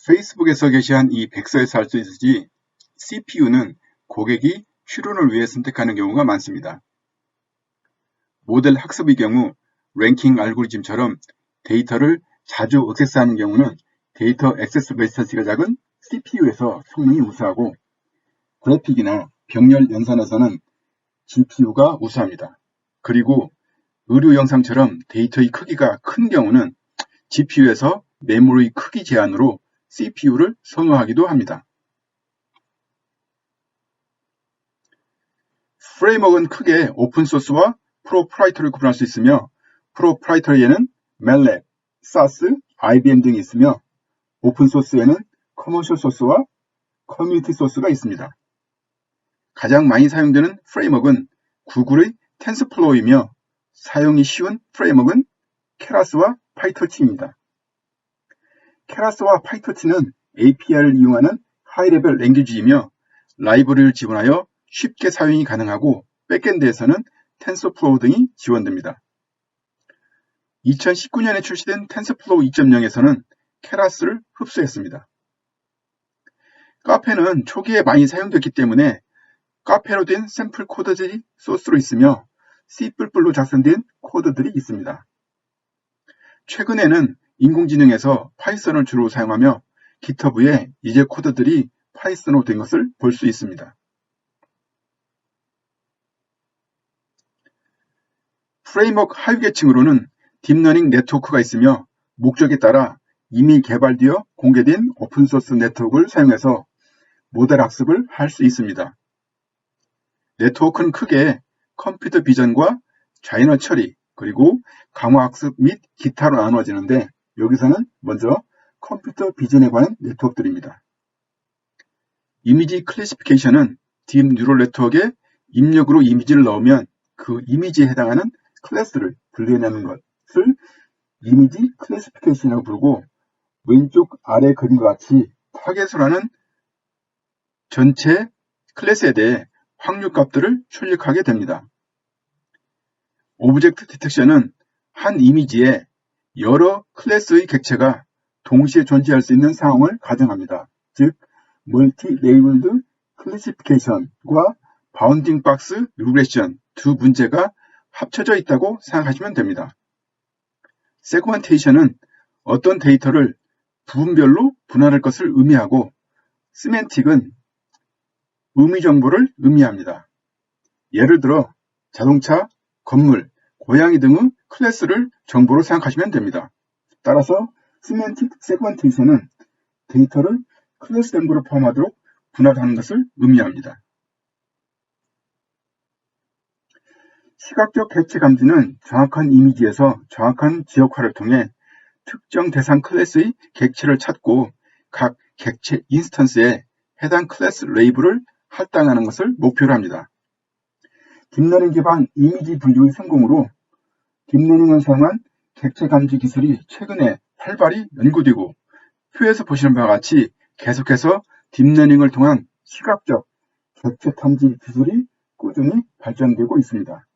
Speaker 2: 페이스북에서 게시한 이 백서에서 할 수 있듯이 CPU는 고객이 추론을 위해 선택하는 경우가 많습니다. 모델 학습의 경우 랭킹 알고리즘처럼 데이터를 자주 액세스하는 경우는 데이터 액세스 레지스턴스가 작은 CPU에서 성능이 우수하고, 그래픽이나 병렬 연산에서는 GPU가 우수합니다. 그리고 의료 영상처럼 데이터의 크기가 큰 경우는 GPU에서 메모리 크기 제한으로 CPU를 선호하기도 합니다. 프레임워크는 크게 오픈소스와 프로프라이터를 구분할 수 있으며, 프로프라이터리에는 멜렉, 사스, IBM 등이 있으며, 오픈소스에는 커머셜 소스와 커뮤니티 소스가 있습니다. 가장 많이 사용되는 프레임워크는 구글의 텐서플로우이며, 사용이 쉬운 프레임워크는 케라스와 파이토치입니다. 케라스와 파이토치는 API를 이용하는 하이레벨 랭귀지이며 라이브러리를 지원하여 쉽게 사용이 가능하고, 백엔드에서는 텐서플로우 등이 지원됩니다. 2019년에 출시된 텐서플로우 2.0에서는 케라스를 흡수했습니다. 카페는 초기에 많이 사용됐기 때문에 카페로 된 샘플 코드들이 소스로 있으며 C++로 작성된 코드들이 있습니다. 최근에는 인공지능에서 파이썬을 주로 사용하며 GitHub에 이제 코드들이 파이썬으로 된 것을 볼 수 있습니다. 프레임워크 하위 계층으로는 딥러닝 네트워크가 있으며, 목적에 따라 이미 개발되어 공개된 오픈소스 네트워크를 사용해서 모델 학습을 할 수 있습니다. 네트워크는 크게 컴퓨터 비전과 자연어 처리, 그리고 강화 학습 및 기타로 나누어지는데, 여기서는 먼저 컴퓨터 비전에 관한 네트워크들입니다. 이미지 클래시피케이션은 딥 뉴럴 네트워크에 입력으로 이미지를 넣으면 그 이미지에 해당하는 클래스를 분류해내는 것을 이미지 클래시피케이션이라고 부르고, 왼쪽 아래 그림과 같이 타겟으로 하는 전체 클래스에 대해 확률값들을 출력하게 됩니다. 오브젝트 디텍션은 한 이미지에 여러 클래스의 객체가 동시에 존재할 수 있는 상황을 가정합니다. 즉, 멀티-레이블드 클래시피케이션과 바운딩 박스 리그레션 두 문제가 합쳐져 있다고 생각하시면 됩니다. 세그멘테이션은 어떤 데이터를 부분별로 분할할 것을 의미하고, 시멘틱은 의미 정보를 의미합니다. 예를 들어 자동차, 건물, 고양이 등의 클래스를 정보로 생각하시면 됩니다. 따라서 시멘틱 세그멘테이션은 데이터를 클래스 정보로 포함하도록 분할하는 것을 의미합니다. 시각적 객체 감지는 정확한 이미지에서 정확한 지역화를 통해 특정 대상 클래스의 객체를 찾고 각 객체 인스턴스에 해당 클래스 레이블을 할당하는 것을 목표로 합니다. 딥러닝 기반 이미지 분류의 성공으로 딥러닝을 사용한 객체 감지 기술이 최근에 활발히 연구되고 표에서 보시는 바와 같이 계속해서 딥러닝을 통한 시각적 객체 탐지 기술이 꾸준히 발전되고 있습니다.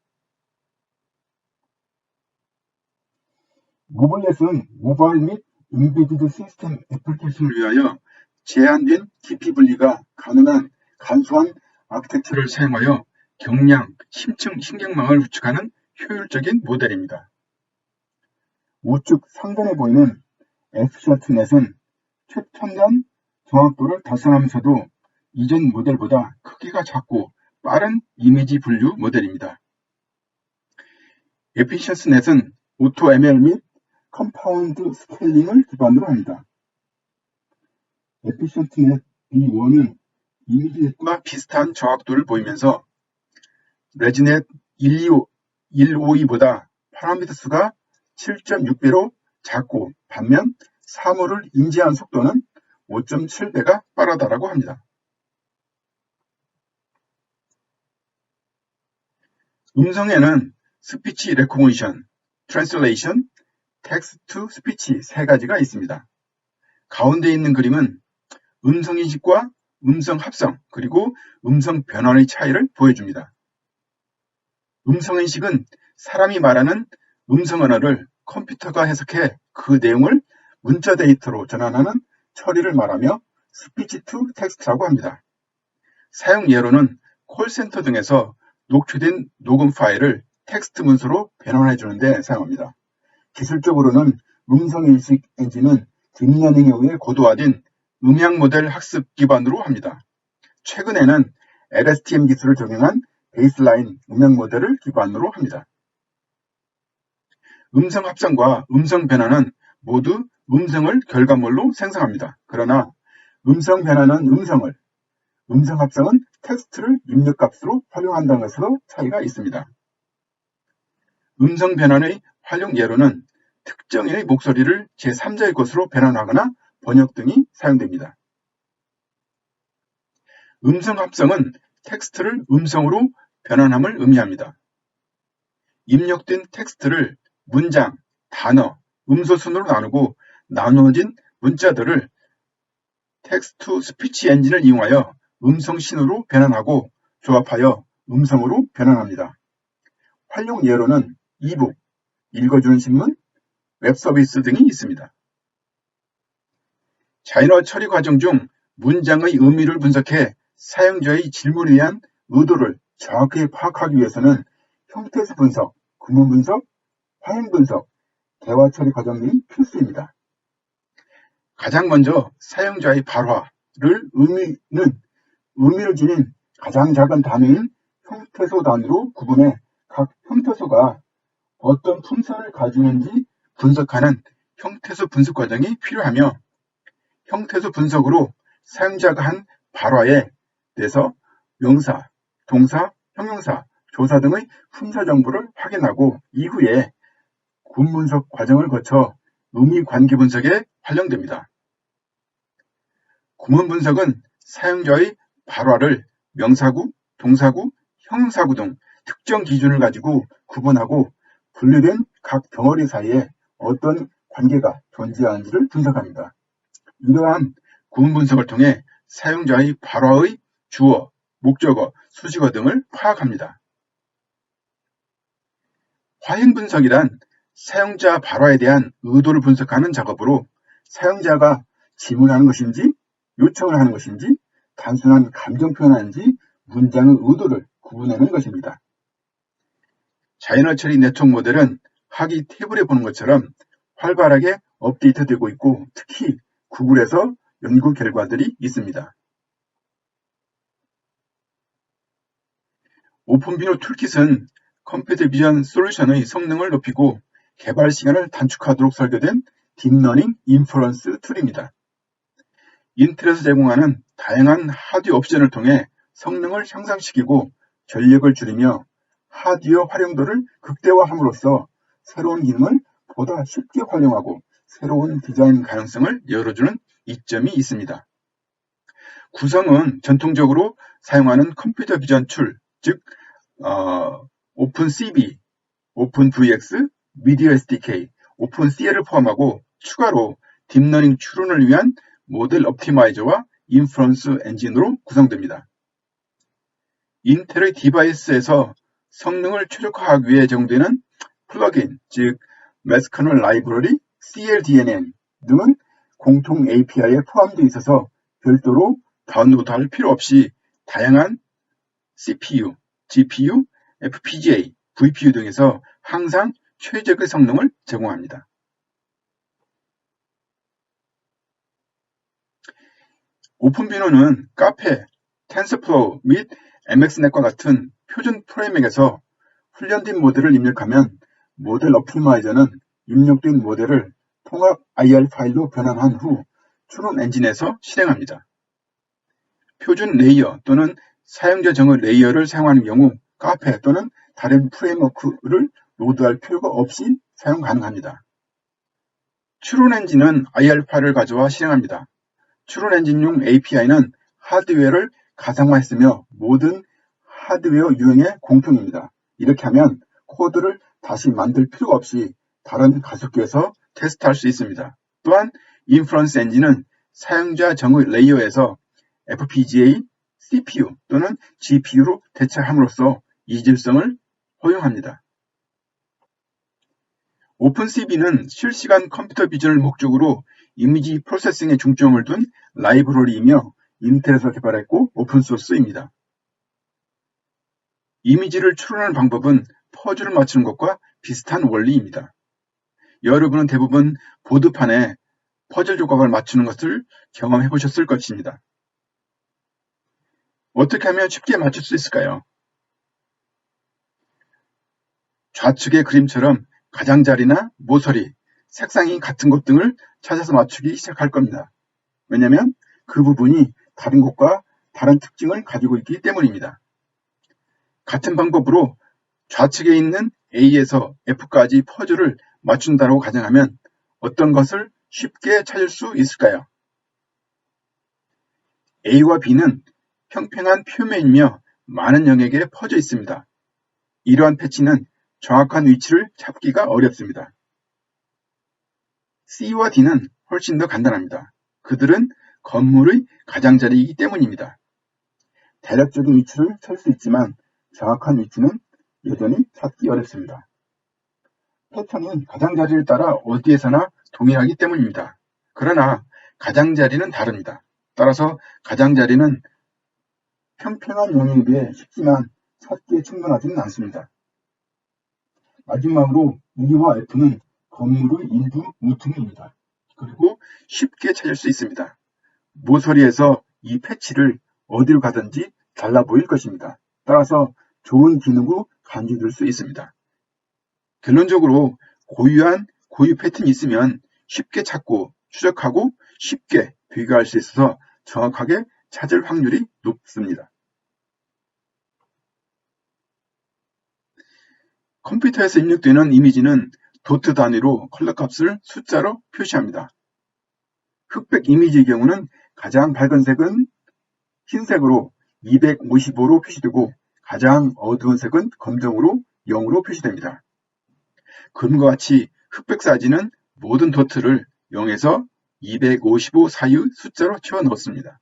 Speaker 2: 모블넷은 모바일 및 임베디드 시스템 애플리케이션을 위하여 제한된 깊이 분리가 가능한 간소한 아키텍처를 사용하여 경량, 심층 신경망을 구축하는 효율적인 모델입니다. 우측 상단에 보이는 에피션트넷은 최첨단 정확도를 달성하면서도 이전 모델보다 크기가 작고 빠른 이미지 분류 모델입니다. 에피션트넷은 오토ML 및 컴파운드 스케일링을 기반으로 합니다. 에피션트넷 B1은 이미지넷과 비슷한 정확도를 보이면서 레지넷 152보다 파라미터 수가 7.6배로 작고 반면 사물을 인지하는 속도는 5.7배가 빠르다고 합니다. 음성에는 스피치 레코그니션, 트랜슬레이션, 텍스트 투 스피치 세 가지가 있습니다. 가운데 있는 그림은 음성인식과 음성 합성 그리고 음성 변환의 차이를 보여줍니다. 음성인식은 사람이 말하는 음성 언어를 컴퓨터가 해석해 그 내용을 문자 데이터로 전환하는 처리를 말하며 스피치 투 텍스트라고 합니다. 사용 예로는 콜센터 등에서 녹취된 녹음 파일을 텍스트 문서로 변환해 주는 데 사용합니다. 기술적으로는 음성인식 엔진은 딥러닝에 의해 고도화된 음향 모델 학습 기반으로 합니다. 최근에는 LSTM 기술을 적용한 베이스라인 음향 모델을 기반으로 합니다. 음성 합성과 음성 변환은 모두 음성을 결과물로 생성합니다. 그러나 음성 변환은 음성을, 음성 합성은 텍스트를 입력값으로 활용한다는 것으로 차이가 있습니다. 음성 변환의 활용 예로는 특정인의 목소리를 제3자의 것으로 변환하거나 번역 등이 사용됩니다. 음성 합성은 텍스트를 음성으로 변환함을 의미합니다. 입력된 텍스트를 문장, 단어, 음소순으로 나누고 나누어진 문자들을 텍스트 투 스피치 엔진을 이용하여 음성 신호로 변환하고 조합하여 음성으로 변환합니다. 활용 예로는 이북, 읽어주는 신문, 웹서비스 등이 있습니다. 자인어 처리 과정 중 문장의 의미를 분석해 사용자의 질문에 대한 의도를 정확히 파악하기 위해서는 형태수 분석, 구문 분석, 화행 분석, 대화 처리 과정 등이 필수입니다. 가장 먼저 사용자의 발화를 의미를 지닌 가장 작은 단위인 형태소 단위로 구분해 각 형태소가 어떤 품성을 가지는지 분석하는 형태소 분석 과정이 필요하며 형태소 분석으로 사용자가 한 발화에 대해서 명사, 동사, 형용사, 조사 등의 품사 정보를 확인하고 이후에 구문 분석 과정을 거쳐 의미 관계 분석에 활용됩니다. 구문 분석은 사용자의 발화를 명사구, 동사구, 형용사구 등 특정 기준을 가지고 구분하고 분류된 각 덩어리 사이에 어떤 관계가 존재하는지를 분석합니다. 이러한 구문 분석을 통해 사용자의 발화의 주어, 목적어, 수식어 등을 파악합니다. 화행 분석이란 사용자 발화에 대한 의도를 분석하는 작업으로 사용자가 질문하는 것인지 요청을 하는 것인지 단순한 감정 표현하는지 문장의 의도를 구분하는 것입니다. 자인어 처리 네트워크 모델은 하기 태블에 보는 것처럼 활발하게 업데이트되고 있고 특히 구글에서 연구 결과들이 있습니다. 오픈비노 툴킷은 컴퓨터 비전 솔루션의 성능을 높이고 개발 시간을 단축하도록 설계된 딥러닝 인퍼런스 툴입니다. 인텔에서 제공하는 다양한 하드웨어 옵션을 통해 성능을 향상시키고 전력을 줄이며 하드웨어 활용도를 극대화함으로써 새로운 기능을 보다 쉽게 활용하고 새로운 디자인 가능성을 열어주는 이점이 있습니다. 구성은 전통적으로 사용하는 컴퓨터 비전 툴, 즉 오픈CV, 오픈VX, 미디어 SDK, 오픈CL을 포함하고 추가로 딥러닝 추론을 위한 모델 옵티마이저와 인퍼런스 엔진으로 구성됩니다. 인텔의 디바이스에서 성능을 최적화하기 위해 제공되는 플러그인, 즉 매스 커널 라이브러리, CLDNN 등은 공통 API에 포함되어 있어서 별도로 다운로드할 필요 없이 다양한 CPU, GPU, FPGA, VPU 등에서 항상 최적의 성능을 제공합니다. 오픈비노는 카페, 텐서플로우 및 MXNet과 같은 표준 프레임에서 훈련된 모델을 입력하면 모델 옵티마이저는 입력된 모델을 통합 IR 파일로 변환한 후 추론 엔진에서 실행합니다. 표준 레이어 또는 사용자 정의 레이어를 사용하는 경우 카페 또는 다른 프레임워크를 로드할 필요가 없이 사용 가능합니다. 추론 엔진은 IR 파일을 가져와 실행합니다. 추론 엔진용 API는 하드웨어를 가상화했으며 모든 하드웨어 유형의 공통입니다. 이렇게 하면 코드를 다시 만들 필요가 없이 다른 가속기에서 테스트할 수 있습니다. 또한 인퍼런스 엔진은 사용자 정의 레이어에서 FPGA, CPU 또는 GPU로 대체함으로써 이질성을 허용합니다. 오픈CV는 실시간 컴퓨터 비전을 목적으로 이미지 프로세싱에 중점을 둔 라이브러리이며 인텔에서 개발했고 오픈소스입니다. 이미지를 추론하는 방법은 퍼즐을 맞추는 것과 비슷한 원리입니다. 여러분은 대부분 보드판에 퍼즐 조각을 맞추는 것을 경험해 보셨을 것입니다. 어떻게 하면 쉽게 맞출 수 있을까요? 좌측의 그림처럼 가장자리나 모서리, 색상이 같은 곳 등을 찾아서 맞추기 시작할 겁니다. 왜냐하면 그 부분이 다른 곳과 다른 특징을 가지고 있기 때문입니다. 같은 방법으로 좌측에 있는 A에서 F까지 퍼즐을 맞춘다고 가정하면 어떤 것을 쉽게 찾을 수 있을까요? A와 B는 평평한 표면이며 많은 영역에 퍼져 있습니다. 이러한 패치는 정확한 위치를 찾기가 어렵습니다. C와 D는 훨씬 더 간단합니다. 그들은 건물의 가장자리이기 때문입니다. 대략적인 위치를 찾을 수 있지만 정확한 위치는 여전히 찾기 어렵습니다. 패턴은 가장자리를 따라 어디에서나 동일하기 때문입니다. 그러나 가장자리는 다릅니다. 따라서 가장자리는 평평한 영역에 비해 쉽지만 찾기에 충분하지는 않습니다. 마지막으로 E와 F는 건물의 일부 모퉁이입니다. 그리고 쉽게 찾을 수 있습니다. 모서리에서 이 패치를 어디로 가든지 달라 보일 것입니다. 따라서 좋은 기능으로 간주될 수 있습니다. 결론적으로 고유한 고유 패턴이 있으면 쉽게 찾고 추적하고 쉽게 비교할 수 있어서 정확하게 찾을 확률이 높습니다. 컴퓨터에서 입력되는 이미지는 도트 단위로 컬러 값을 숫자로 표시합니다. 흑백 이미지의 경우는 가장 밝은 색은 흰색으로 255로 표시되고 가장 어두운 색은 검정으로 0으로 표시됩니다. 그림과 같이 흑백 사진은 모든 도트를 0에서 255 사이의 숫자로 채워 넣었습니다.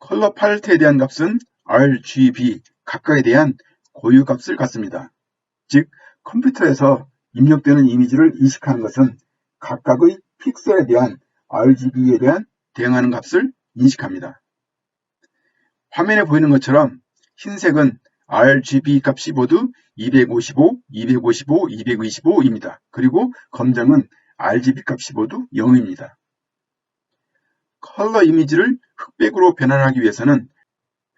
Speaker 2: 컬러 팔레트에 대한 값은 RGB 각각에 대한 고유 값을 갖습니다. 즉 컴퓨터에서 입력되는 이미지를 인식하는 것은 각각의 픽셀에 대한 RGB에 대한 대응하는 값을 인식합니다. 화면에 보이는 것처럼 흰색은 RGB 값이 모두 255, 255, 225입니다. 그리고 검정은 RGB 값이 모두 0입니다. 컬러 이미지를 흑백으로 변환하기 위해서는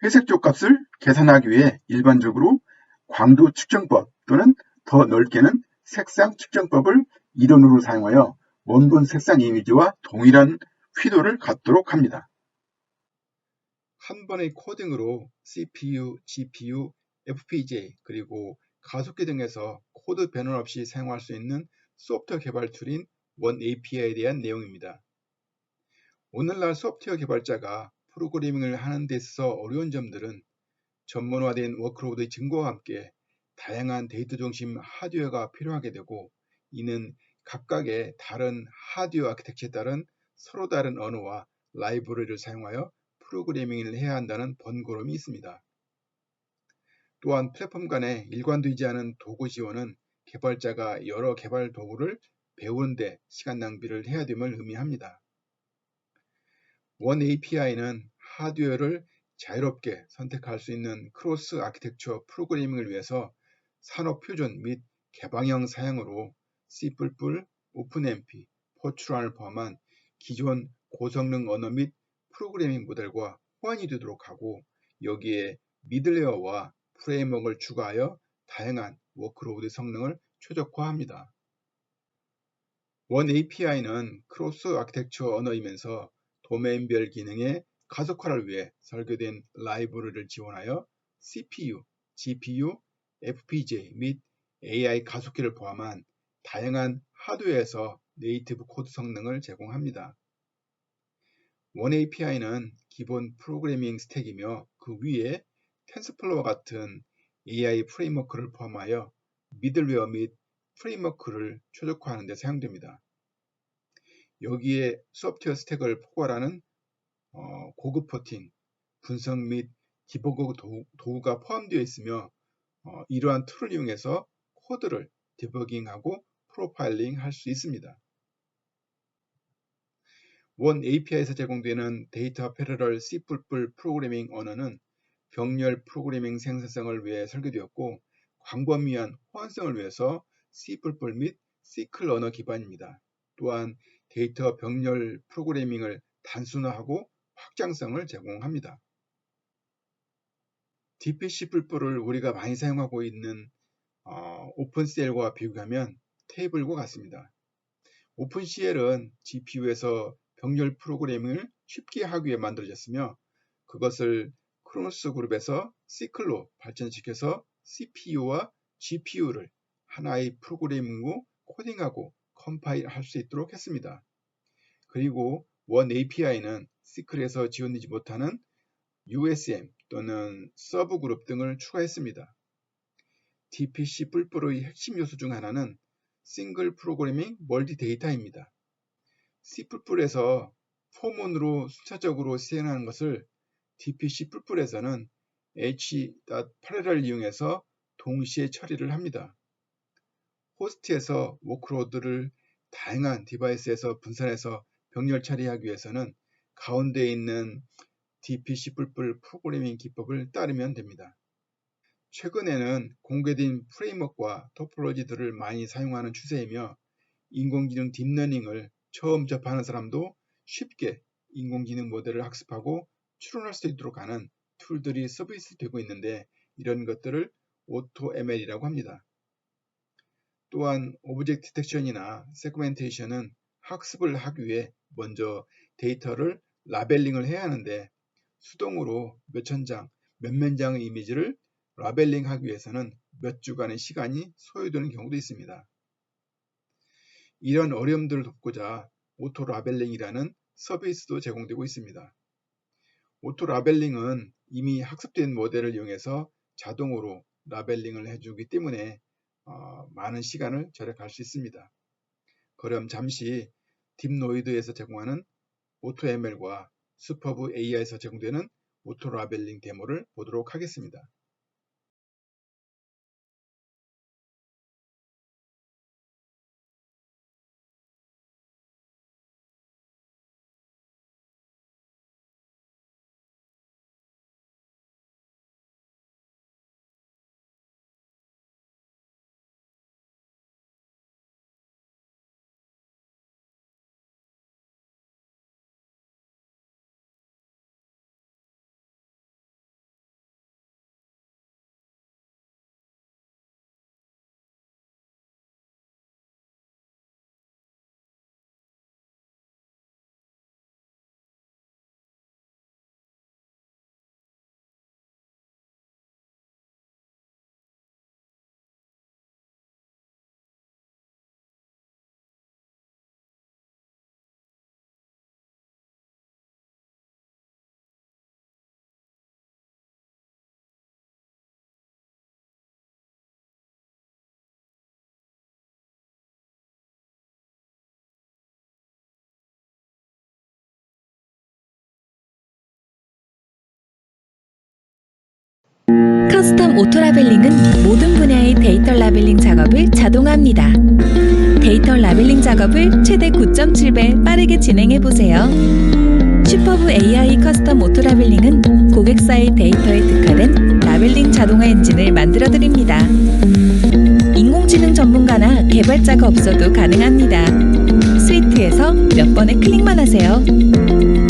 Speaker 2: 회색 쪽 값을 계산하기 위해 일반적으로 광도 측정법 또는 더 넓게는 색상 측정법을 이론으로 사용하여 원본 색상 이미지와 동일한 휘도를 갖도록 합니다. 한 번의 코딩으로 CPU, GPU, FPGA 그리고 가속기 등에서 코드 변환 없이 사용할 수 있는 소프트웨어 개발 툴인 원 API에 대한 내용입니다. 오늘날 소프트웨어 개발자가 프로그래밍을 하는 데 있어서 어려운 점들은 전문화된 워크로드의 증거와 함께
Speaker 1: 다양한 데이터 중심 하드웨어가 필요하게 되고, 이는 각각의 다른 하드웨어 아키텍처에 따른 서로 다른 언어와 라이브러리를 사용하여 프로그래밍을 해야 한다는 번거로움이 있습니다. 또한 플랫폼 간의 일관되지 않은 도구 지원은 개발자가 여러 개발 도구를 배우는데 시간 낭비를 해야 됨을 의미합니다. 원 API는 하드웨어를 자유롭게 선택할 수 있는 크로스 아키텍처 프로그래밍을 위해서 산업 표준 및 개방형 사양으로 C++, 오픈MP, 포트란을 포함한 기존 고성능 언어 및 프로그래밍 모델과 호환이 되도록 하고, 여기에 미들웨어와 프레임워크를 추가하여 다양한 워크로드 성능을 최적화합니다. 원 API는 크로스 아키텍처 언어이면서 도메인별 기능의 가속화를 위해 설계된 라이브러리를 지원하여 CPU, GPU, FPGA 및 AI 가속기를 포함한 다양한 하드웨어에서 네이티브 코드 성능을 제공합니다. 원 API는 기본 프로그래밍 스택이며 그 위에 텐서플로우와 같은 AI 프레임워크를 포함하여 미들웨어 및 프레임워크를 최적화하는 데 사용됩니다. 여기에 소프트웨어 스택을 포괄하는 고급 포팅, 분석 및 디버그 도구가 포함되어 있으며, 이러한 툴을 이용해서 코드를 디버깅하고 프로파일링 할 수 있습니다. 원 API에서 제공되는 데이터 패러럴 C++ 프로그래밍 언어는 병렬 프로그래밍 생산성을 위해 설계되었고, 광범위한 호환성을 위해서 C++ 및 시클 언어 기반입니다. 또한 데이터 병렬 프로그래밍을 단순화하고 확장성을 제공합니다. DPC++를 우리가 많이 사용하고 있는 오픈CL과 비교하면 테이블과 같습니다. 오픈CL은 GPU에서 병렬 프로그래밍을 쉽게 하기 위해 만들어졌으며, 그것을 크로노스 그룹에서 시클로 발전시켜서 CPU와 GPU를 하나의 프로그래밍으로 코딩하고 컴파일할 수 있도록 했습니다. 그리고 원 API는 시클에서 지원되지 못하는 USM 또는 서브 그룹 등을 추가했습니다. DPC++의 핵심 요소 중 하나는 싱글 프로그래밍 멀티 데이터입니다. C++에서 포문으로 순차적으로 실행하는 것을 DPC++에서는 H.parallel 이용해서 동시에 처리를 합니다. 호스트에서 워크로드를 다양한 디바이스에서 분산해서 병렬 처리하기 위해서는 가운데에 있는 DPC++ 프로그래밍 기법을 따르면 됩니다. 최근에는 공개된 프레임워크와 토폴로지들을 많이 사용하는 추세이며, 인공지능 딥러닝을 처음 접하는 사람도 쉽게 인공지능 모델을 학습하고 추론할 수 있도록 하는 툴들이 서비스되고 있는데, 이런 것들을 AutoML이라고 합니다. 또한 오브젝트 디텍션이나 세그멘테이션은 학습을 하기 위해 먼저 데이터를 라벨링을 해야 하는데, 수동으로 몇천 장, 몇만 장의 이미지를 라벨링하기 위해서는 몇 주간의 시간이 소요되는 경우도 있습니다. 이런 어려움들을 돕고자 오토 라벨링이라는 서비스도 제공되고 있습니다. 오토 라벨링은 이미 학습된 모델을 이용해서 자동으로 라벨링을 해주기 때문에 많은 시간을 절약할 수 있습니다. 그럼 잠시 딥노이드에서 제공하는 AutoML과 슈퍼브 AI에서 제공되는 오토 라벨링 데모를 보도록 하겠습니다.
Speaker 5: 커스텀 오토 라벨링은 모든 분야의 데이터 라벨링 작업을 자동화합니다. 데이터 라벨링 작업을 최대 9.7배 빠르게 진행해보세요. 슈퍼브 AI 커스텀 오토 라벨링은 고객사의 데이터에 특화된 라벨링 자동화 엔진을 만들어드립니다. 인공지능 전문가나 개발자가 없어도 가능합니다. 스위트에서 몇 번의 클릭만 하세요.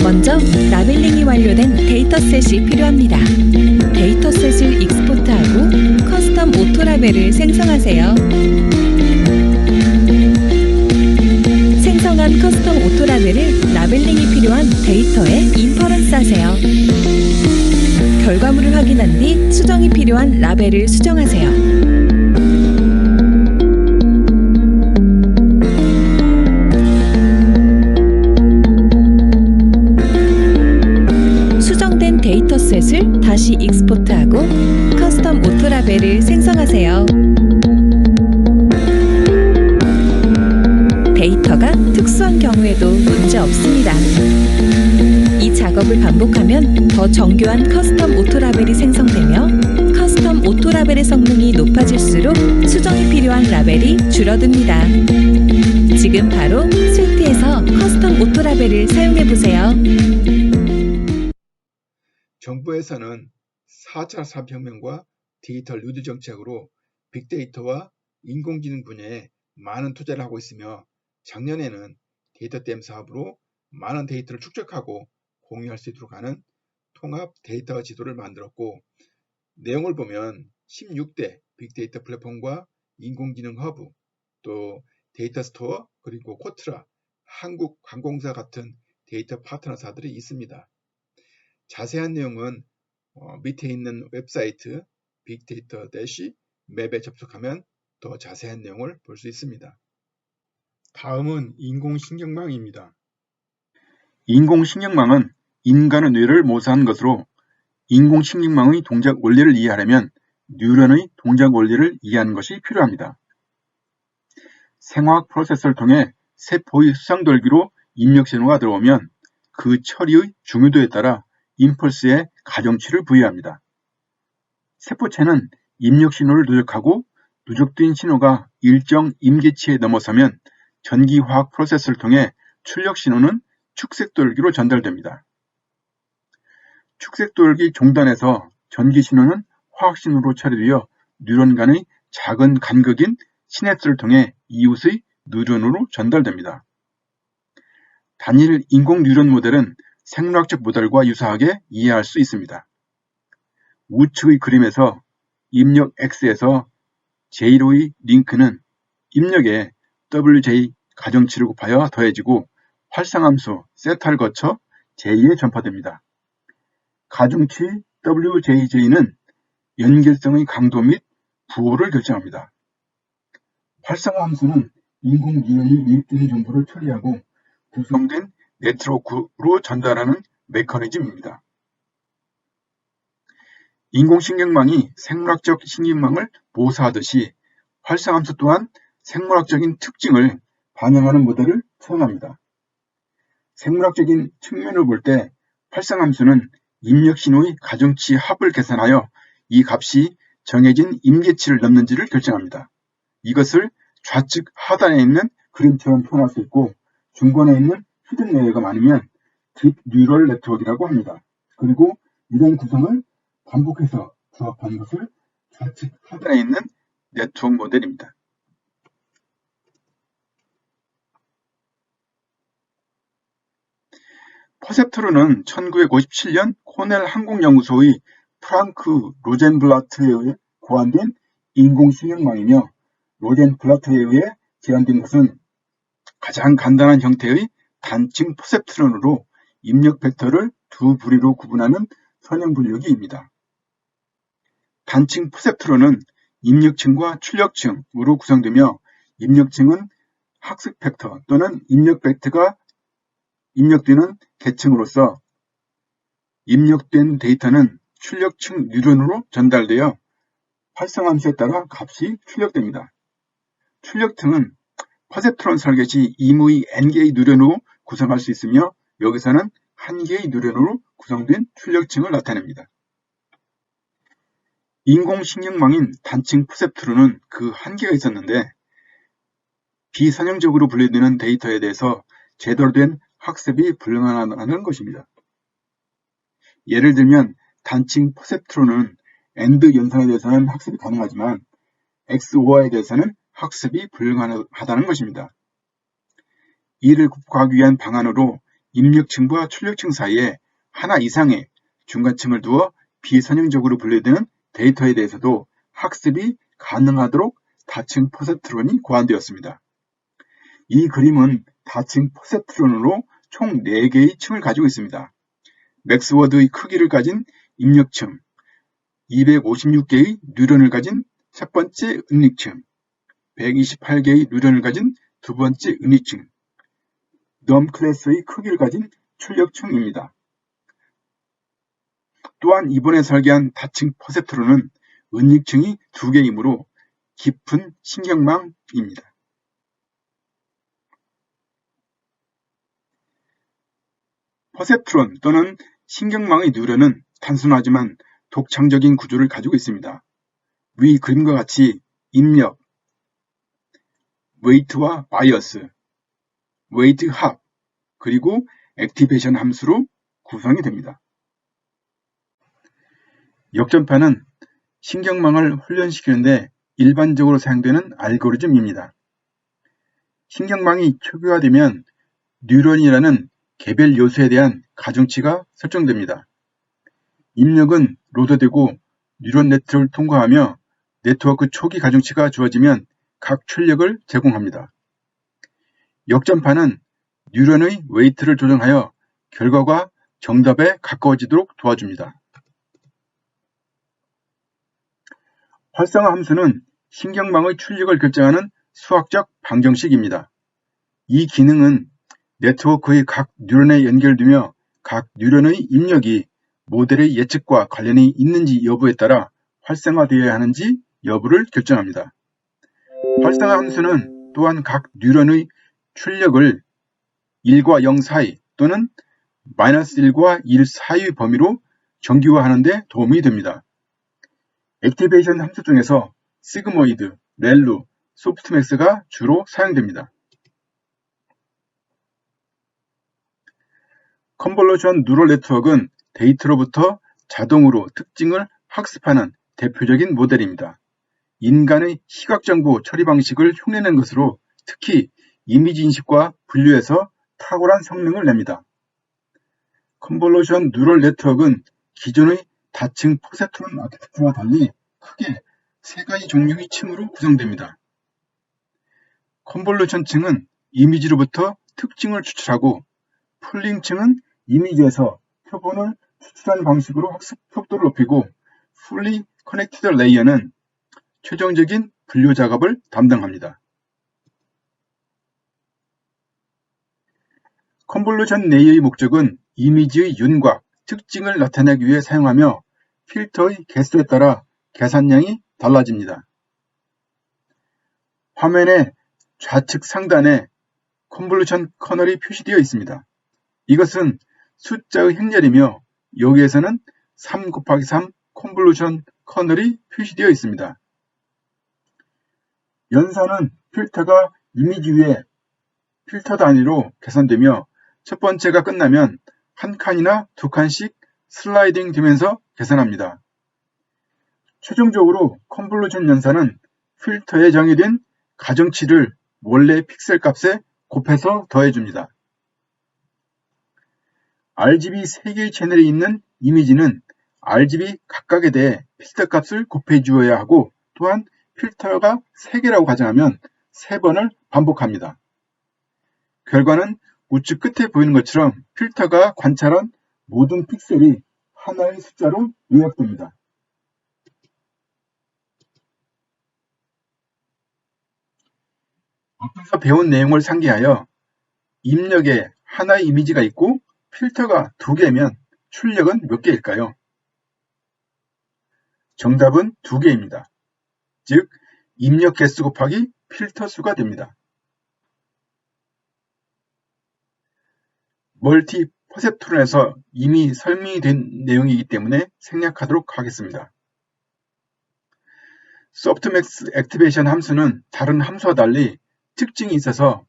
Speaker 5: 먼저 라벨링이 완료된 데이터셋이 필요합니다. 데이터셋을 익스포트하고 커스텀 오토 라벨을 생성하세요. 생성한 커스텀 오토 라벨을 라벨링이 필요한 데이터에 인퍼런스 하세요. 결과물을 확인한 뒤 수정이 필요한 라벨을 수정하세요. 수정된 데이터셋을 다시 익스포트하고 커스텀 오토 라벨을 생성하세요. 데이터가 특수한 경우에도 문제 없습니다. 이 작업을 반복하면 더 정교한 커스텀 오토 라벨이 생성되며 커스텀 오토 라벨의 성능이 높아질수록 수정이 필요한 라벨이 줄어듭니다. 지금 바로 스위트에서 커스텀 오토 라벨을 사용해보세요.
Speaker 2: 정부에서는 4차 산업혁명과 디지털 뉴딜 정책으로 빅데이터와 인공지능 분야에 많은 투자를 하고 있으며 작년에는 데이터댐 사업으로 많은 데이터를 축적하고 공유할 수 있도록 하는 통합 데이터 지도를 만들었고, 내용을 보면 16대 빅데이터 플랫폼과 인공지능 허브, 또 데이터 스토어, 그리고 코트라, 한국관공사 같은 데이터 파트너사들이 있습니다. 자세한 내용은 밑에 있는 웹사이트 빅데이터-맵에 접속하면 더 자세한 내용을 볼 수 있습니다. 다음은 인공신경망입니다. 인공신경망은 인간의 뇌를 모사한 것으로 인공신경망의 동작 원리를 이해하려면 뉴런의 동작 원리를 이해하는 것이 필요합니다. 생화학 프로세서를 통해 세포의 수상돌기로 입력신호가 들어오면 그 처리의 중요도에 따라 임펄스에 가정치를 부여합니다. 세포체는 입력신호를 누적하고 누적된 신호가 일정 임계치에 넘어서면 전기화학 프로세스를 통해 출력신호는 축색돌기로 전달됩니다. 축색돌기 종단에서 전기신호는 화학신호로 처리되어 뉴런 간의 작은 간극인 시냅스를 통해 이웃의 뉴런으로 전달됩니다. 단일 인공 뉴런 모델은 생물학적 모델과 유사하게 이해할 수 있습니다. 우측의 그림에서 입력 X에서 J로의 링크는 입력에 WJ 가정치를 곱하여 더해지고 활성함수 세타를 거쳐 J에 전파됩니다. 가중치 WJJ는 연결성의 강도 및 부호를 결정합니다. 활성화함수는 인공 뉴런이 유입되는 정보를 처리하고 구성된 네트워크로 전달하는 메커니즘입니다. 인공신경망이 생물학적 신경망을 모사하듯이 활성함수 또한 생물학적인 특징을 반영하는 모델을 사용합니다. 생물학적인 측면을 볼 때 활성함수는 입력신호의 가중치 합을 계산하여 이 값이 정해진 임계치를 넘는지를 결정합니다. 이것을 좌측 하단에 있는 그림처럼 표현할 수 있고 중간에 있는 히든 레이어가 많으면 딥 뉴럴 네트워크라고 합니다. 그리고 이런 구성을 반복해서 조합한 것을 좌측 하단에 있는 네트워크 모델입니다. 퍼셉트론은 1957년 코넬 항공연구소의 프랑크 로젠블라트에 의해 고안된 인공신경망이며 로젠블라트에 의해 제안된 것은 가장 간단한 형태의 단층 퍼셉트론으로 입력 벡터를 두 부리로 구분하는 선형분류기입니다. 단층 퍼셉트론은 입력층과 출력층으로 구성되며 입력층은 학습 벡터 또는 입력 벡터가 입력되는 계층으로서 입력된 데이터는 출력층 뉴런으로 전달되어 활성함수에 따라 값이 출력됩니다. 출력층은 퍼셉트론 설계시 임의 n개의 뉴런으로 구성할 수 있으며 여기서는 1개의 뉴런으로 구성된 출력층을 나타냅니다. 인공신경망인 단층 퍼셉트론은 그 한계가 있었는데 비선형적으로 분류되는 데이터에 대해서 제대로 된 학습이 불가능하다는 것입니다. 예를 들면 단층 퍼셉트론은 AND 연산에 대해서는 학습이 가능하지만 XOR에 대해서는 학습이 불가능하다는 것입니다. 이를 극복하기 위한 방안으로 입력층과 출력층 사이에 하나 이상의 중간층을 두어 비선형적으로 분류되는 데이터에 대해서도 학습이 가능하도록 다층 퍼셉트론이 고안되었습니다. 이 그림은 다층 퍼셉트론으로 총 4개의 층을 가지고 있습니다. 맥스워드의 크기를 가진 입력층, 256개의 뉴런을 가진 첫 번째 은닉층, 128개의 뉴런을 가진 두 번째 은닉층, 넘 클래스의 크기를 가진 출력층입니다. 또한 이번에 설계한 다층 퍼셉트론은 은닉층이 2개이므로 깊은 신경망입니다. 퍼셉트론 또는 신경망의 뉴런은 단순하지만 독창적인 구조를 가지고 있습니다. 위 그림과 같이 입력, 웨이트와 바이어스, 웨이트 합, 그리고 액티베이션 함수로 구성이 됩니다. 역전파는 신경망을 훈련시키는데 일반적으로 사용되는 알고리즘입니다. 신경망이 초기화되면 뉴런이라는 개별 요소에 대한 가중치가 설정됩니다. 입력은 로드되고 뉴런 네트워크를 통과하며 네트워크 초기 가중치가 주어지면 각 출력을 제공합니다. 역전파는 뉴런의 웨이트를 조정하여 결과가 정답에 가까워지도록 도와줍니다. 활성화 함수는 신경망의 출력을 결정하는 수학적 방정식입니다. 이 기능은 네트워크의 각 뉴런에 연결되며 각 뉴런의 입력이 모델의 예측과 관련이 있는지 여부에 따라 활성화되어야 하는지 여부를 결정합니다. 활성화 함수는 또한 각 뉴런의 출력을 1과 0 사이 또는 -1과 1 사이의 범위로 정규화하는 데 도움이 됩니다. 액티베이션 함수 중에서 시그모이드, 렐루, 소프트맥스가 주로 사용됩니다. 컨볼루션 뉴럴 네트워크는 데이터로부터 자동으로 특징을 학습하는 대표적인 모델입니다. 인간의 시각정보 처리 방식을 흉내낸 것으로 특히 이미지 인식과 분류에서 탁월한 성능을 냅니다. 컨볼루션 뉴럴 네트워크는 기존의 다층 퍼셉트론 아키텍처와 달리 크게 3가지 종류의 층으로 구성됩니다. 컨볼루션층은 이미지로부터 특징을 추출하고 풀링층은 이미지에서 표본을 추출하는 방식으로 학습 속도를 높이고 풀리 커넥티드 레이어는 최종적인 분류 작업을 담당합니다. 컨볼루션 레이어의 목적은 이미지의 윤곽, 특징을 나타내기 위해 사용하며 필터의 개수에 따라 계산량이 달라집니다. 화면의 좌측 상단에 컨볼루션 커널이 표시되어 있습니다. 이것은 숫자의 행렬이며 여기에서는 3곱하기3 컨볼루션 커널이 표시되어 있습니다. 연산은 필터가 이미지 위에 필터 단위로 계산되며 첫 번째가 끝나면 한 칸이나 두 칸씩 슬라이딩 되면서 계산합니다. 최종적으로 컨볼루션 연산은 필터에 정의된 가정치를 원래 픽셀 값에 곱해서 더해줍니다. RGB 3개의 채널에 있는 이미지는 RGB 각각에 대해 필터 값을 곱해 주어야 하고 또한 필터가 3개라고 가정하면 3번을 반복합니다. 결과는 우측 끝에 보이는 것처럼 필터가 관찰한 모든 픽셀이 하나의 숫자로 요약됩니다. 앞에서 배운 내용을 상기하여 입력에 하나의 이미지가 있고 필터가 2개면 출력은 몇 개일까요? 정답은 2개입니다. 즉, 입력 개수 곱하기 필터 수가 됩니다. 멀티 퍼셉트론에서 이미 설명이 된 내용이기 때문에 생략하도록 하겠습니다. 소프트맥스 액티베이션 함수는 다른 함수와 달리 특징이 있어서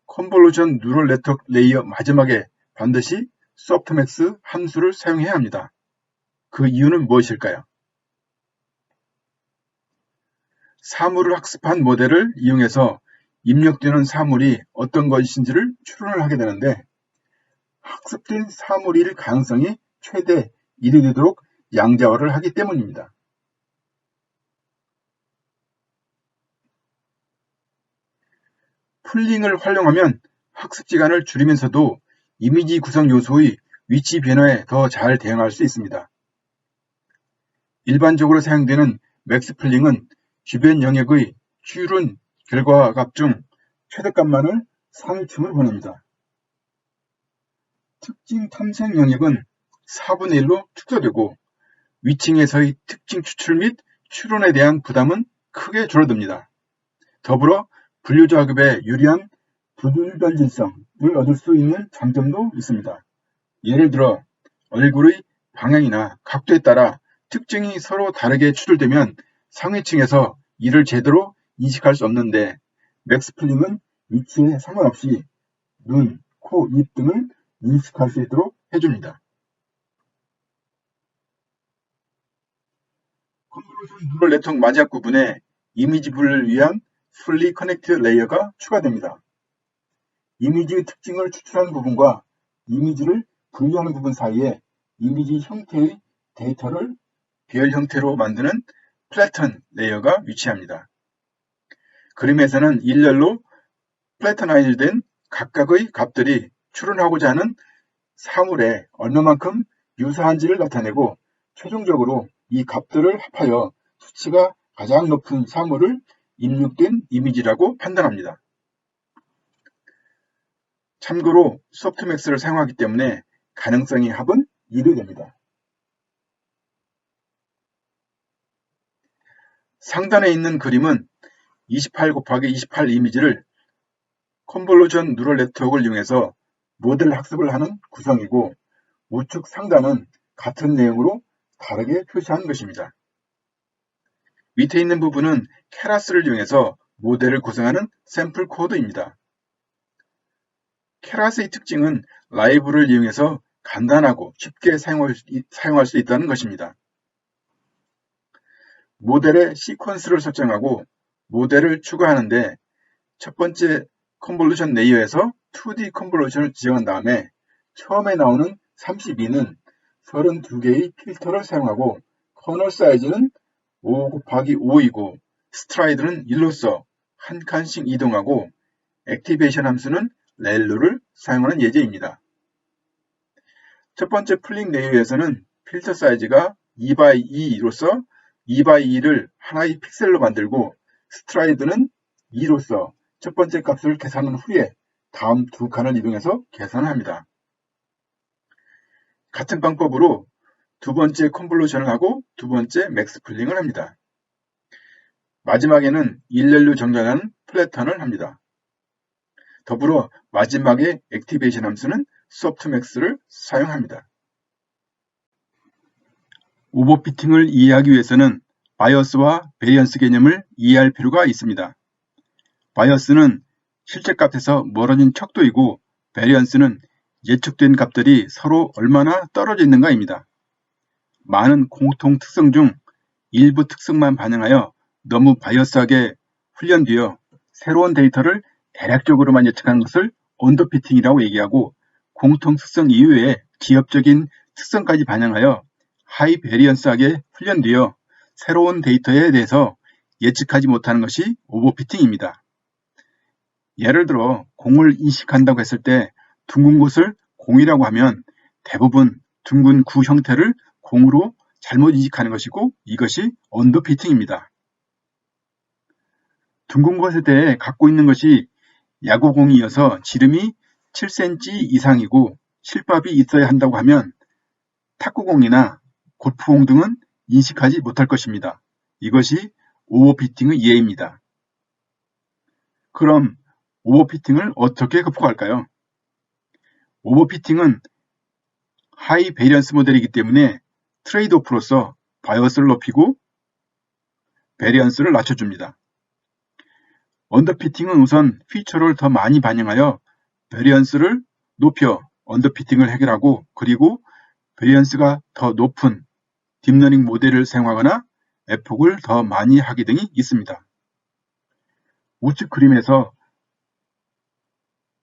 Speaker 2: 컨볼루션 뉴럴 네트워크 레이어 마지막에 반드시 소프트맥스 함수를 사용해야 합니다. 그 이유는 무엇일까요? 사물을 학습한 모델을 이용해서 입력되는 사물이 어떤 것인지를 추론을 하게 되는데, 학습된 사물일 가능성이 최대 1이 되도록 양자화를 하기 때문입니다. 풀링을 활용하면 학습 시간을 줄이면서도 이미지 구성 요소의 위치 변화에 더 잘 대응할 수 있습니다. 일반적으로 사용되는 맥스풀링은 주변 영역의 추론 결과값 중 최대값만을 상위층으로 보냅니다. 특징 탐색 영역은 4분의 1로 축소되고 위층에서의 특징 추출 및 추론에 대한 부담은 크게 줄어듭니다. 더불어 분류 작업에 유리한 불변질성을 얻을 수 있는 장점도 있습니다. 예를 들어 얼굴의 방향이나 각도에 따라 특징이 서로 다르게 추출되면 상위층에서 이를 제대로 인식할 수 없는데, 맥스풀링은 위치에 상관없이 눈, 코, 입 등을 인식할 수 있도록 해줍니다. 컨볼루션 뉴럴 네트워크 마지막 부분에 이미지 분류를 위한 풀리 커넥트 레이어가 추가됩니다. 이미지의 특징을 추출하는 부분과 이미지를 분류하는 부분 사이에 이미지 형태의 데이터를 별 형태로 만드는 플래턴 레이어가 위치합니다. 그림에서는 일렬로 플래터나이즈된 각각의 값들이 추론하고자 하는 사물에 얼마만큼 유사한지를 나타내고, 최종적으로 이 값들을 합하여 수치가 가장 높은 사물을 입력된 이미지라고 판단합니다. 참고로 소프트맥스를 사용하기 때문에 가능성의 합은 1이 됩니다. 상단에 있는 그림은 28 곱하기 28 이미지를 컨볼루션 뉴럴 네트워크를 이용해서 모델 학습을 하는 구성이고, 우측 상단은 같은 내용으로 다르게 표시한 것입니다. 밑에 있는 부분은 케라스를 이용해서 모델을 구성하는 샘플 코드입니다. 케라스의 특징은 라이브를 이용해서 간단하고 쉽게 사용할 수 있다는 것입니다. 모델의 시퀀스를 설정하고 모델을 추가하는데, 첫 번째 컨볼루션 레이어에서 2D 컨볼루션을 지정한 다음에 처음에 나오는 32는 32개의 필터를 사용하고, 커널 사이즈는 5 곱하기 5이고 스트라이드는 1로서 한 칸씩 이동하고, 액티베이션 함수는 렐루를 사용하는 예제입니다. 첫 번째 풀링 레이어에서는 필터 사이즈가 2x2로서 2x2를 하나의 픽셀로 만들고, 스트라이드는 2로서 첫 번째 값을 계산한 후에 다음 두 칸을 이동해서 계산을 합니다. 같은 방법으로 두 번째 컨볼루션을 하고 두 번째 맥스풀링을 합니다. 마지막에는 일렬로 정렬하는 플래턴을 합니다. 더불어 마지막에 액티베이션 함수는 소프트맥스를 사용합니다. 오버피팅을 이해하기 위해서는 바이어스와 베리언스 개념을 이해할 필요가 있습니다. 바이어스는 실제 값에서 멀어진 척도이고, 베리언스는 예측된 값들이 서로 얼마나 떨어져 있는가입니다. 많은 공통 특성 중 일부 특성만 반영하여 너무 바이어스하게 훈련되어 새로운 데이터를 대략적으로만 예측하는 것을 언더피팅이라고 얘기하고, 공통 특성 이외에 기업적인 특성까지 반영하여 하이 베리언스하게 훈련되어 새로운 데이터에 대해서 예측하지 못하는 것이 오버피팅입니다. 예를 들어 공을 인식한다고 했을 때 둥근 곳을 공이라고 하면 대부분 둥근 구 형태를 공으로 잘못 인식하는 것이고, 이것이 언더피팅입니다. 둥근 곳에 대해 갖고 있는 것이 야구공이어서 지름이 7cm 이상이고 실밥이 있어야 한다고 하면 탁구공이나 골프공 등은 인식하지 못할 것입니다. 이것이 오버피팅의 예입니다. 그럼 오버피팅을 어떻게 극복할까요? 오버피팅은 하이 베리언스 모델이기 때문에 트레이드오프로서 바이어스를 높이고 베리언스를 낮춰줍니다. 언더피팅은 우선 피처를 더 많이 반영하여 베리언스를 높여 언더피팅을 해결하고, 그리고 베리언스가 더 높은 딥러닝 모델을 사용하거나 에폭을 더 많이 하기 등이 있습니다. 우측 그림에서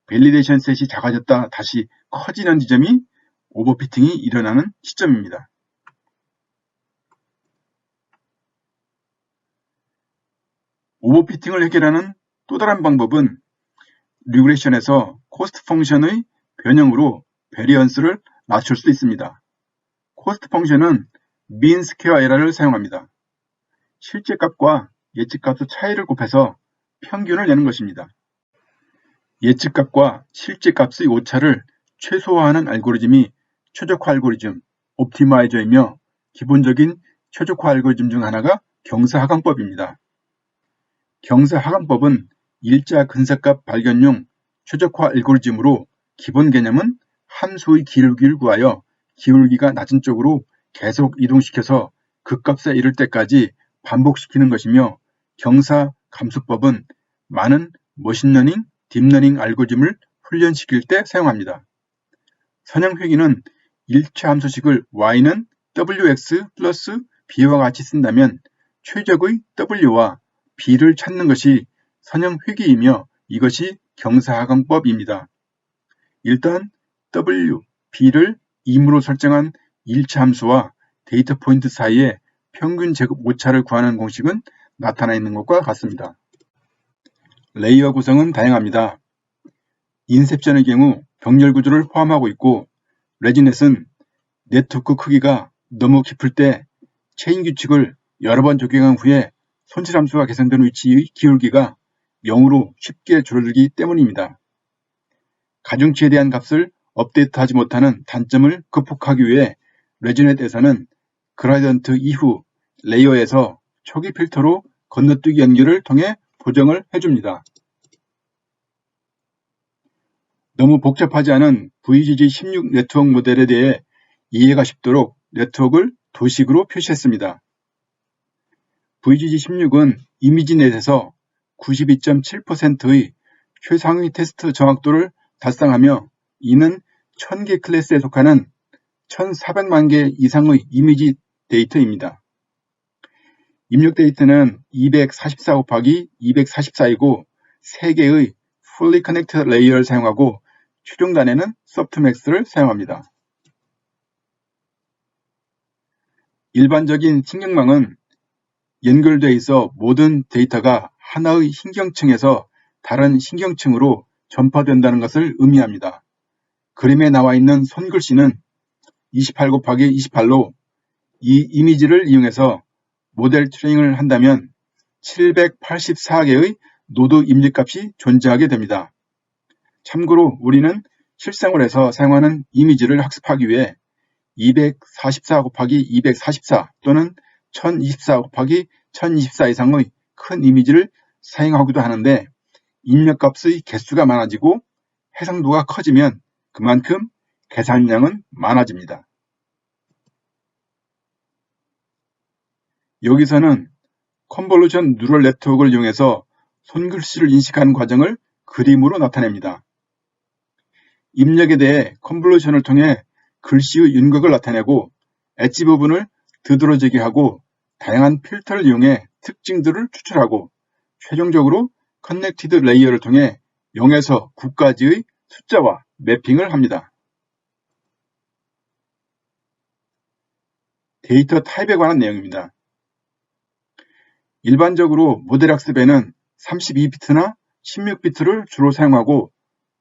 Speaker 2: 밸리데이션 셋이 작아졌다 다시 커지는 지점이 오버피팅이 일어나는 시점입니다. 오버피팅을 해결하는 또 다른 방법은 리그레션에서 코스트 펑션의 변형으로 베리언스를 낮출 수 있습니다. 코스트 펑션은 mean square error를 사용합니다. 실제 값과 예측값의 차이를 곱해서 평균을 내는 것입니다. 예측값과 실제 값의 오차를 최소화하는 알고리즘이 최적화 알고리즘, 옵티마이저이며 기본적인 최적화 알고리즘 중 하나가 경사하강법입니다. 경사하강법은 일자 근사값 발견용 최적화 알고리즘으로 기본 개념은 함수의 기울기를 구하여 기울기가 낮은 쪽으로 계속 이동시켜서 그 값에 이를 때까지 반복시키는 것이며, 경사감수법은 많은 머신러닝, 딥러닝 알고리즘을 훈련시킬 때 사용합니다. 선형회귀는 일체 함수식을 y는 wx 플러스 b와 같이 쓴다면 최적의 w와 b를 찾는 것이 선형회귀이며 이것이 경사하강법입니다. 일단 w, b를 임으로 설정한 일체 함수와 데이터 포인트 사이의 평균 제곱 오차를 구하는 공식은 나타나 있는 것과 같습니다. 레이어 구성은 다양합니다. 인셉션의 경우 병렬 구조를 포함하고 있고, 레지넷은 네트워크 크기가 너무 깊을 때 체인 규칙을 여러 번 적용한 후에 손실함수가 계산된 위치의 기울기가 0으로 쉽게 줄어들기 때문입니다. 가중치에 대한 값을 업데이트하지 못하는 단점을 극복하기 위해 레지넷에서는 그라디언트 이후 레이어에서 초기 필터로 건너뛰기 연결을 통해 보정을 해줍니다. 너무 복잡하지 않은 VGG16 네트워크 모델에 대해 이해가 쉽도록 네트워크를 도식으로 표시했습니다. VGG16은 이미지넷에서 92.7%의 최상위 테스트 정확도를 달성하며 이는 1000개 클래스에 속하는 1400만 개 이상의 이미지 데이터입니다. 입력 데이터는 244 곱하기 244이고 3개의 Fully Connected 레이어를 사용하고 최종단에는 소프트맥스를 사용합니다. 일반적인 신경망은 연결되어 있어 모든 데이터가 하나의 신경층에서 다른 신경층으로 전파된다는 것을 의미합니다. 그림에 나와 있는 손글씨는 28 곱하기 28로 이 이미지를 이용해서 모델 트레이닝을 한다면 784개의 노드 입력값이 존재하게 됩니다. 참고로 우리는 실생활에서 사용하는 이미지를 학습하기 위해 244 곱하기 244 또는 1024 곱하기 1024 이상의 큰 이미지를 사용하기도 하는데, 입력값의 개수가 많아지고 해상도가 커지면 그만큼 계산량은 많아집니다. 여기서는 컨볼루션 뉴럴 네트워크를 이용해서 손글씨를 인식하는 과정을 그림으로 나타냅니다. 입력에 대해 컨볼루션을 통해 글씨의 윤곽을 나타내고 엣지 부분을 두드러지게 하고 다양한 필터를 이용해 특징들을 추출하고 최종적으로 커넥티드 레이어를 통해 0에서 9까지의 숫자와 매핑을 합니다. 데이터 타입에 관한 내용입니다. 일반적으로 모델 학습에는 32비트나 16비트를 주로 사용하고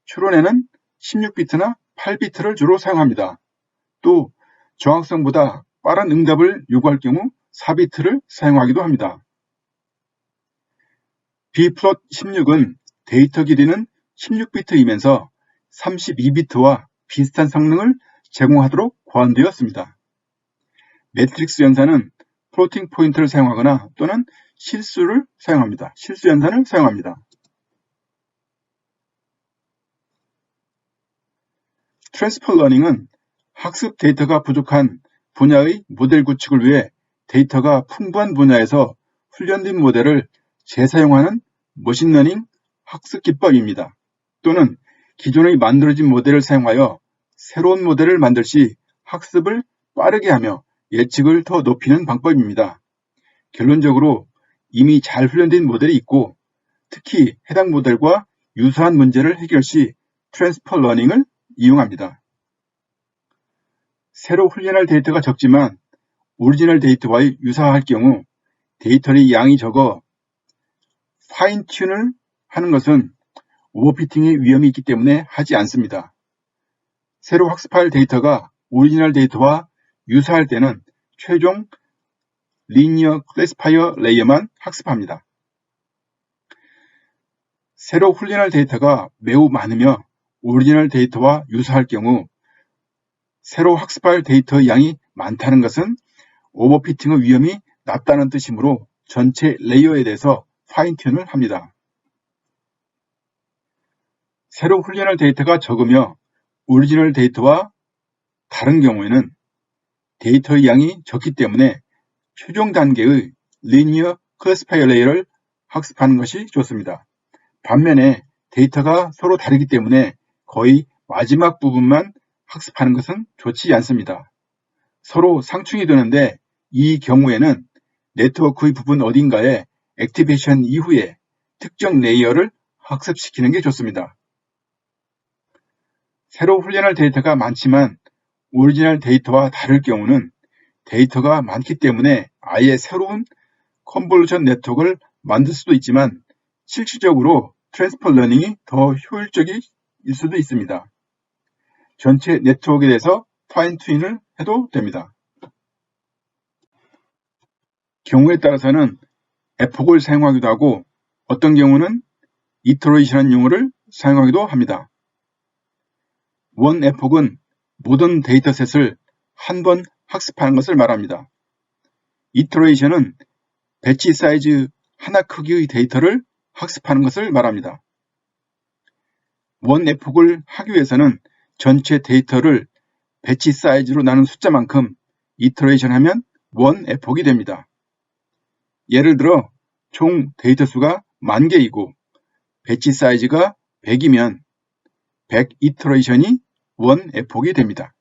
Speaker 2: 추론에는 16비트나 8비트를 주로 사용합니다. 또 정확성보다 빠른 응답을 요구할 경우 4비트를 사용하기도 합니다. bplot 16은 데이터 길이는 16비트이면서 32비트와 비슷한 성능을 제공하도록 고안되었습니다. 매트릭스 연산은 플로팅 포인트를 사용하거나 또는 실수 연산을 사용합니다. 트랜스퍼 러닝은 학습 데이터가 부족한 분야의 모델 구축을 위해 데이터가 풍부한 분야에서 훈련된 모델을 재사용하는 머신러닝 학습 기법입니다. 또는 기존의 만들어진 모델을 사용하여 새로운 모델을 만들 시 학습을 빠르게 하며 예측을 더 높이는 방법입니다. 결론적으로 이미 잘 훈련된 모델이 있고 특히 해당 모델과 유사한 문제를 해결 시 트랜스퍼 러닝을 이용합니다. 새로 훈련할 데이터가 적지만 오리지널 데이터와 유사할 경우 데이터의 양이 적어 파인 튠을 하는 것은 오버피팅의 위험이 있기 때문에 하지 않습니다. 새로 학습할 데이터가 오리지널 데이터와 유사할 때는 최종 리니어 클래시파이어 레이어만 학습합니다. 새로 훈련할 데이터가 매우 많으며 오리지널 데이터와 유사할 경우 새로 학습할 데이터의 양이 많다는 것은 오버피팅의 위험이 낮다는 뜻이므로 전체 레이어에 대해서 파인 튠을 합니다. 새로 훈련할 데이터가 적으며 오리지널 데이터와 다른 경우에는 데이터의 양이 적기 때문에 최종 단계의 리니어 클래시파이어 레이어를 학습하는 것이 좋습니다. 반면에 데이터가 서로 다르기 때문에 거의 마지막 부분만 학습하는 것은 좋지 않습니다. 서로 상충이 되는데 이 경우에는 네트워크의 부분 어딘가에 액티베이션 이후에 특정 레이어를 학습시키는 게 좋습니다. 새로 훈련할 데이터가 많지만 오리지널 데이터와 다를 경우는 데이터가 많기 때문에 아예 새로운 컨볼루션 네트워크를 만들 수도 있지만 실질적으로 트랜스퍼 러닝이 더 효율적일 수도 있습니다. 전체 네트워크에 대해서 파인 튠을 해도 됩니다. 경우에 따라서는 에폭을 사용하기도 하고 어떤 경우는 이터레이션이라는 용어를 사용하기도 합니다. 원 에폭은 모든 데이터셋을 한 번 학습하는 것을 말합니다. 이터레이션은 배치 사이즈 하나 크기의 데이터를 학습하는 것을 말합니다. 원 에폭을 하기 위해서는 전체 데이터를 배치 사이즈로 나눈 숫자만큼 이터레이션 하면 원 에폭이 됩니다. 예를 들어 총 데이터 수가 10,000개이고 배치 사이즈가 100이면 100 이터레이션이 원 에폭이 됩니다.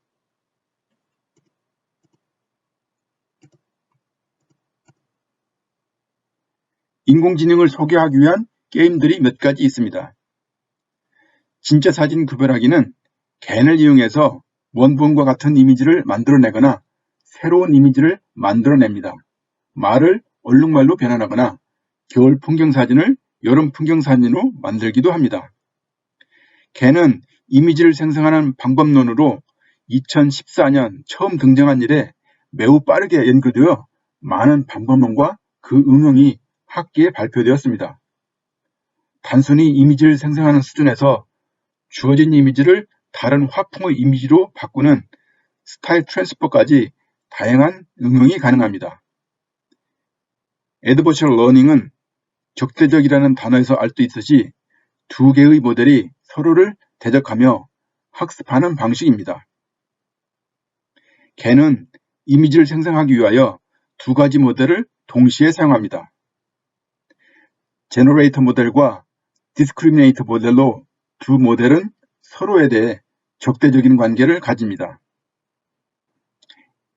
Speaker 2: 인공지능을 소개하기 위한 게임들이 몇 가지 있습니다. 진짜 사진 구별하기는 겐을 이용해서 원본과 같은 이미지를 만들어내거나 새로운 이미지를 만들어냅니다. 말을 얼룩말로 변환하거나 겨울 풍경 사진을 여름 풍경 사진으로 만들기도 합니다. 겐은 이미지를 생성하는 방법론으로 2014년 처음 등장한 이래 매우 빠르게 연구되어 많은 방법론과 그 응용이 학계에 발표되었습니다. 단순히 이미지를 생성하는 수준에서 주어진 이미지를 다른 화풍의 이미지로 바꾸는 스타일 트랜스퍼까지 다양한 응용이 가능합니다. 애드버셜 러닝은 적대적이라는 단어에서 알 수 있듯이 두 개의 모델이 서로를 대적하며 학습하는 방식입니다. 겐은 이미지를 생성하기 위하여 두 가지 모델을 동시에 사용합니다. 제너레이터 모델과 디스크리미네이터 모델로 두 모델은 서로에 대해 적대적인 관계를 가집니다.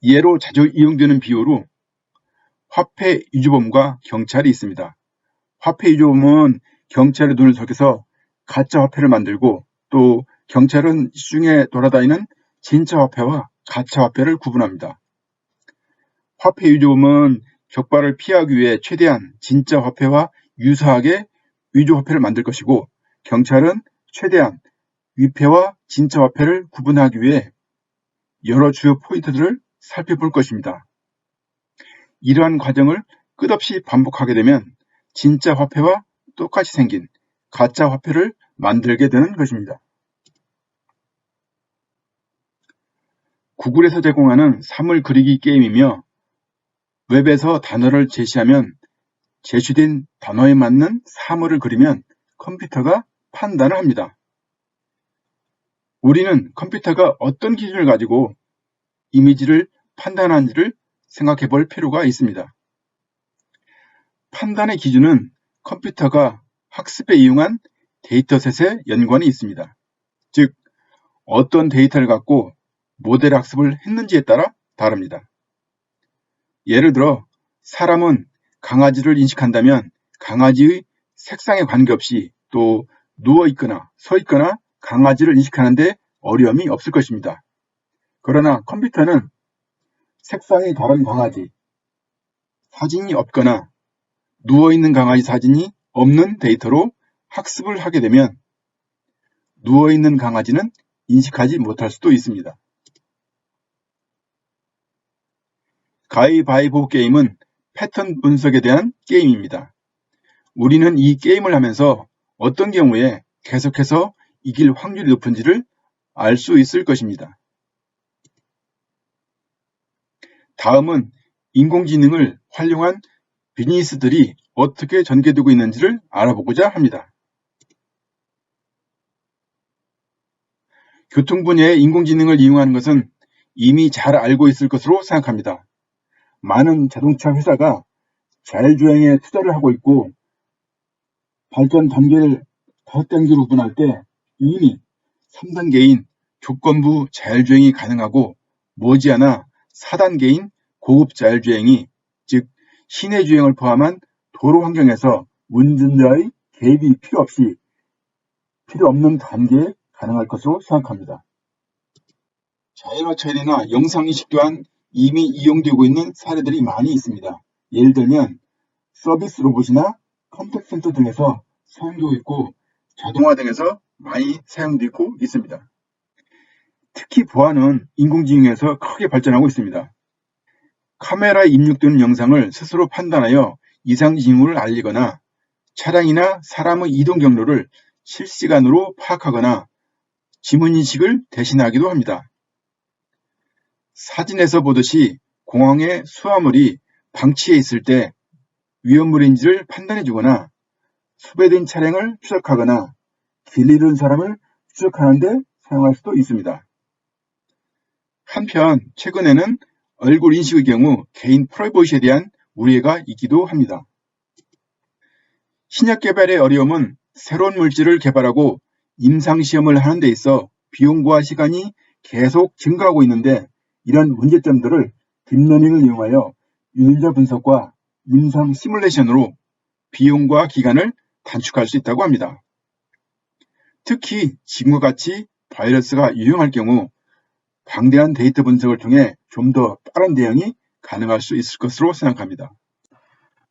Speaker 2: 예로 자주 이용되는 비유로 화폐 위조범과 경찰이 있습니다. 화폐 위조범은 경찰의 눈을 속여서 가짜 화폐를 만들고 또 경찰은 시중에 돌아다니는 진짜 화폐와 가짜 화폐를 구분합니다. 화폐 위조범은 격발을 피하기 위해 최대한 진짜 화폐와 유사하게 위조 화폐를 만들 것이고 경찰은 최대한 위폐와 진짜 화폐를 구분하기 위해 여러 주요 포인트들을 살펴볼 것입니다. 이러한 과정을 끝없이 반복하게 되면 진짜 화폐와 똑같이 생긴 가짜 화폐를 만들게 되는 것입니다. 구글에서 제공하는 사물 그리기 게임이며 웹에서 단어를 제시하면 제시된 단어에 맞는 사물을 그리면 컴퓨터가 판단을 합니다. 우리는 컴퓨터가 어떤 기준을 가지고 이미지를 판단하는지를 생각해 볼 필요가 있습니다. 판단의 기준은 컴퓨터가 학습에 이용한 데이터셋에 연관이 있습니다. 즉, 어떤 데이터를 갖고 모델 학습을 했는지에 따라 다릅니다. 예를 들어 사람은 강아지를 인식한다면 강아지의 색상에 관계없이 또 누워있거나 서있거나 강아지를 인식하는데 어려움이 없을 것입니다. 그러나 컴퓨터는 색상이 다른 강아지, 사진이 없거나 누워있는 강아지 사진이 없는 데이터로 학습을 하게 되면 누워있는 강아지는 인식하지 못할 수도 있습니다. 가위바위보 게임은 패턴 분석에 대한 게임입니다. 우리는 이 게임을 하면서 어떤 경우에 계속해서 이길 확률이 높은지를 알 수 있을 것입니다. 다음은 인공지능을 활용한 비즈니스들이 어떻게 전개되고 있는지를 알아보고자 합니다. 교통 분야의 인공지능을 이용하는 것은 이미 잘 알고 있을 것으로 생각합니다. 많은 자동차 회사가 자율주행에 투자를 하고 있고 발전 단계를 5단계로 분할 때 이미 3단계인 조건부 자율주행이 가능하고 머지않아 4단계인 고급 자율주행이 즉 시내 주행을 포함한 도로 환경에서 운전자의 개입이 필요 없는 단계에 가능할 것으로 생각합니다. 자연어 처리나 영상인식 또한 이미 이용되고 있는 사례들이 많이 있습니다. 예를 들면 서비스 로봇이나 컨택 센터 등에서 사용되고 있고 자동화 등에서 많이 사용되고 있습니다. 특히 보안은 인공지능에서 크게 발전하고 있습니다. 카메라에 입력되는 영상을 스스로 판단하여 이상 징후를 알리거나 차량이나 사람의 이동 경로를 실시간으로 파악하거나 지문인식을 대신하기도 합니다. 사진에서 보듯이 공항에 수화물이 방치해 있을 때 위험물인지를 판단해주거나 수배된 차량을 추적하거나 길 잃은 사람을 추적하는 데 사용할 수도 있습니다. 한편 최근에는 얼굴 인식의 경우 개인 프라이버시에 대한 우려가 있기도 합니다. 신약 개발의 어려움은 새로운 물질을 개발하고 임상시험을 하는 데 있어 비용과 시간이 계속 증가하고 있는데 이런 문제점들을 딥러닝을 이용하여 유전자 분석과 임상 시뮬레이션으로 비용과 기간을 단축할 수 있다고 합니다. 특히 지금과 같이 바이러스가 유행할 경우 방대한 데이터 분석을 통해 좀 더 빠른 대응이 가능할 수 있을 것으로 생각합니다.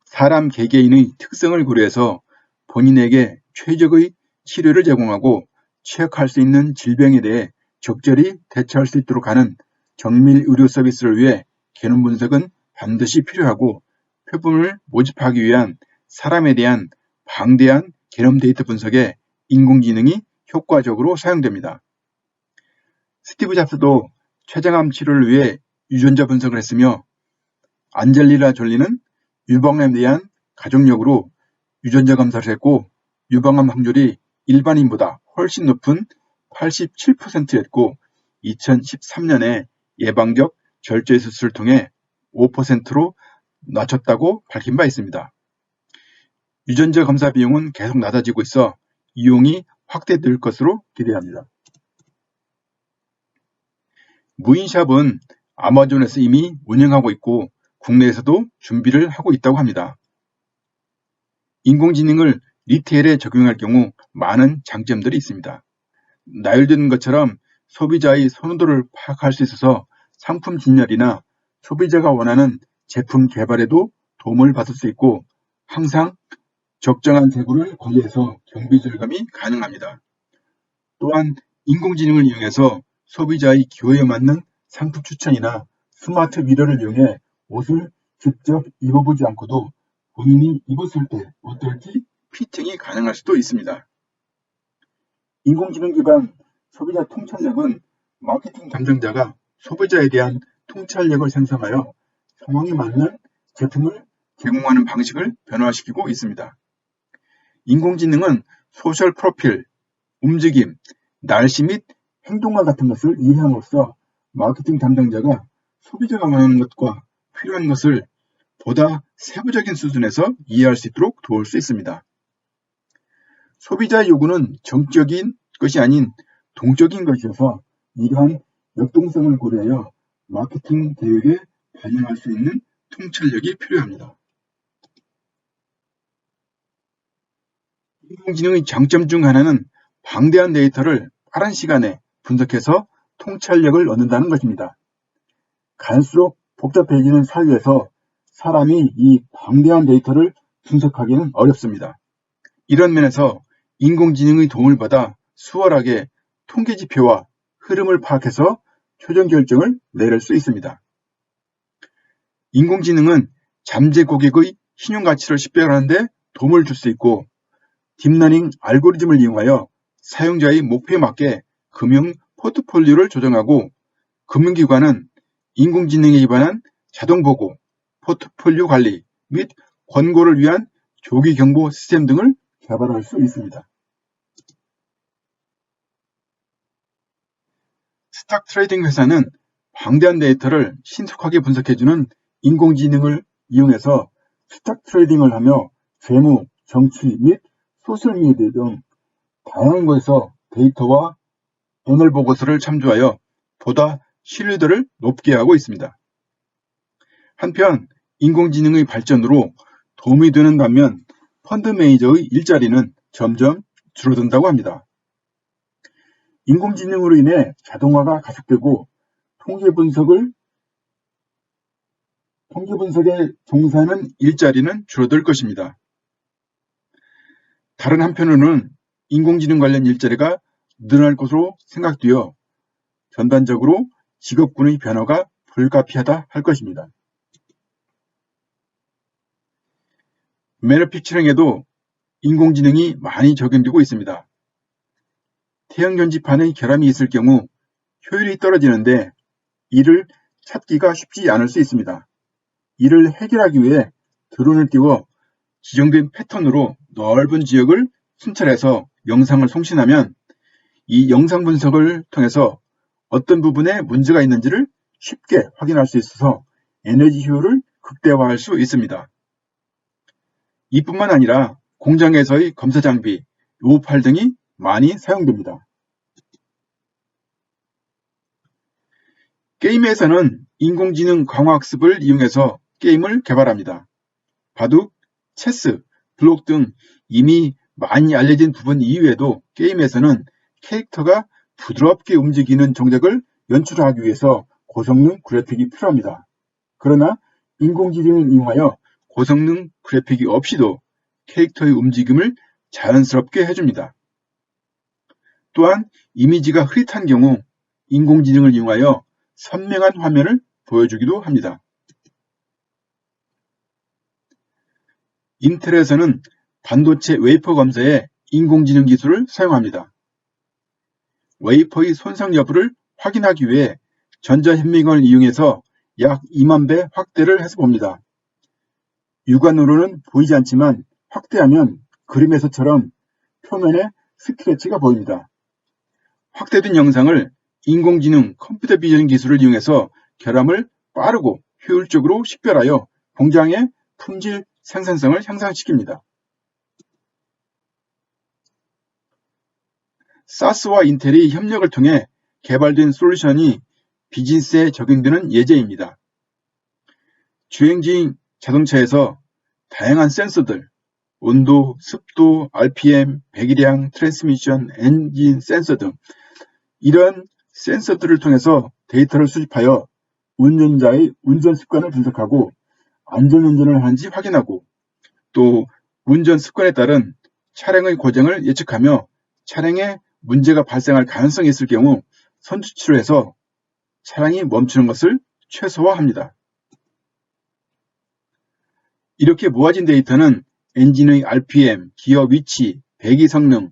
Speaker 2: 사람 개개인의 특성을 고려해서 본인에게 최적의 치료를 제공하고 취약할 수 있는 질병에 대해 적절히 대처할 수 있도록 하는 정밀 의료 서비스를 위해 게놈 분석은 반드시 필요하고 표본을 모집하기 위한 사람에 대한 방대한 게놈 데이터 분석에 인공지능이 효과적으로 사용됩니다. 스티브 잡스도 췌장암 치료를 위해 유전자 분석을 했으며 안젤리나 졸리는 유방암에 대한 가족력으로 유전자 검사를 했고 유방암 확률이 일반인보다 훨씬 높은 87%였고 2013년에 예방적 절제 수술을 통해 5%로 낮췄다고 밝힌 바 있습니다. 유전자 검사 비용은 계속 낮아지고 있어 이용이 확대될 것으로 기대합니다. 무인샵은 아마존에서 이미 운영하고 있고 국내에서도 준비를 하고 있다고 합니다. 인공지능을 리테일에 적용할 경우 많은 장점들이 있습니다. 나열되는 것처럼 소비자의 선호도를 파악할 수 있어서 상품 진열이나 소비자가 원하는 제품 개발에도 도움을 받을 수 있고 항상 적정한 재고를 관리해서 경비 절감이 가능합니다. 또한 인공지능을 이용해서 소비자의 기호에 맞는 상품 추천이나 스마트 미러를 이용해 옷을 직접 입어보지 않고도 본인이 입었을 때 어떨지 피팅이 가능할 수도 있습니다. 인공지능 기반 소비자 통찰력은 마케팅 담당자가 소비자에 대한 통찰력을 생성하여 상황에 맞는 제품을 제공하는 방식을 변화시키고 있습니다. 인공지능은 소셜 프로필, 움직임, 날씨 및 행동과 같은 것을 이해함으로써 마케팅 담당자가 소비자가 원하는 것과 필요한 것을 보다 세부적인 수준에서 이해할 수 있도록 도울 수 있습니다. 소비자의 요구는 정적인 것이 아닌 동적인 것이어서 이러한 역동성을 고려하여 마케팅 계획에 반영할 수 있는 통찰력이 필요합니다. 인공지능의 장점 중 하나는 방대한 데이터를 빠른 시간에 분석해서 통찰력을 얻는다는 것입니다. 갈수록 복잡해지는 사회에서 사람이 이 방대한 데이터를 분석하기는 어렵습니다. 이런 면에서 인공지능의 도움을 받아 수월하게 통계지표와 흐름을 파악해서 최종 결정을 내릴 수 있습니다. 인공지능은 잠재 고객의 신용가치를 식별하는 데 도움을 줄 수 있고 딥러닝 알고리즘을 이용하여 사용자의 목표에 맞게 금융 포트폴리오를 조정하고 금융기관은 인공지능에 기반한 자동보고, 포트폴리오 관리 및 권고를 위한 조기경보 시스템 등을 개발할 수 있습니다. 스탁 트레이딩 회사는 방대한 데이터를 신속하게 분석해주는 인공지능을 이용해서 스탁 트레이딩을 하며 재무, 정치 및 소셜미디어 등 다양한 곳에서 데이터와 애널 보고서를 참조하여 보다 신뢰도를 높게 하고 있습니다. 한편 인공지능의 발전으로 도움이 되는 반면 펀드 매니저의 일자리는 점점 줄어든다고 합니다. 인공지능으로 인해 자동화가 가속되고 통계 분석에 종사하는 일자리는 줄어들 것입니다. 다른 한편으로는 인공지능 관련 일자리가 늘어날 것으로 생각되어 전반적으로 직업군의 변화가 불가피하다 할 것입니다. 매니팩처링에도 인공지능이 많이 적용되고 있습니다. 태형 전지판의 결함이 있을 경우 효율이 떨어지는데 이를 찾기가 쉽지 않을 수 있습니다. 이를 해결하기 위해 드론을 띄워 지정된 패턴으로 넓은 지역을 순찰해서 영상을 송신하면 이 영상 분석을 통해서 어떤 부분에 문제가 있는지를 쉽게 확인할 수 있어서 에너지 효율을 극대화할 수 있습니다. 이뿐만 아니라 공장에서의 검사 장비, 요구팔 등이 많이 사용됩니다. 게임에서는 인공지능 강화학습을 이용해서 게임을 개발합니다. 바둑, 체스, 블록 등 이미 많이 알려진 부분 이외에도 게임에서는 캐릭터가 부드럽게 움직이는 정적을 연출하기 위해서 고성능 그래픽이 필요합니다. 그러나 인공지능을 이용하여 고성능 그래픽이 없이도 캐릭터의 움직임을 자연스럽게 해줍니다. 또한 이미지가 흐릿한 경우 인공지능을 이용하여 선명한 화면을 보여주기도 합니다. 인텔에서는 반도체 웨이퍼 검사에 인공지능 기술을 사용합니다. 웨이퍼의 손상 여부를 확인하기 위해 전자현미경을 이용해서 약 2만 배 확대를 해서 봅니다. 육안으로는 보이지 않지만 확대하면 그림에서처럼 표면에 스크래치가 보입니다. 확대된 영상을 인공지능 컴퓨터 비전 기술을 이용해서 결함을 빠르고 효율적으로 식별하여 공장의 품질 생산성을 향상시킵니다. 사스와 인텔이 협력을 통해 개발된 솔루션이 비즈니스에 적용되는 예제입니다. 주행중 자동차에서 다양한 센서들, 온도, 습도, RPM, 배기량, 트랜스미션, 엔진 센서 등 이런 센서들을 통해서 데이터를 수집하여 운전자의 운전 습관을 분석하고 안전운전을 하는지 확인하고 또 운전 습관에 따른 차량의 고장을 예측하며 차량에 문제가 발생할 가능성이 있을 경우 선두치를 해서 차량이 멈추는 것을 최소화합니다. 이렇게 모아진 데이터는 엔진의 RPM, 기어 위치, 배기 성능,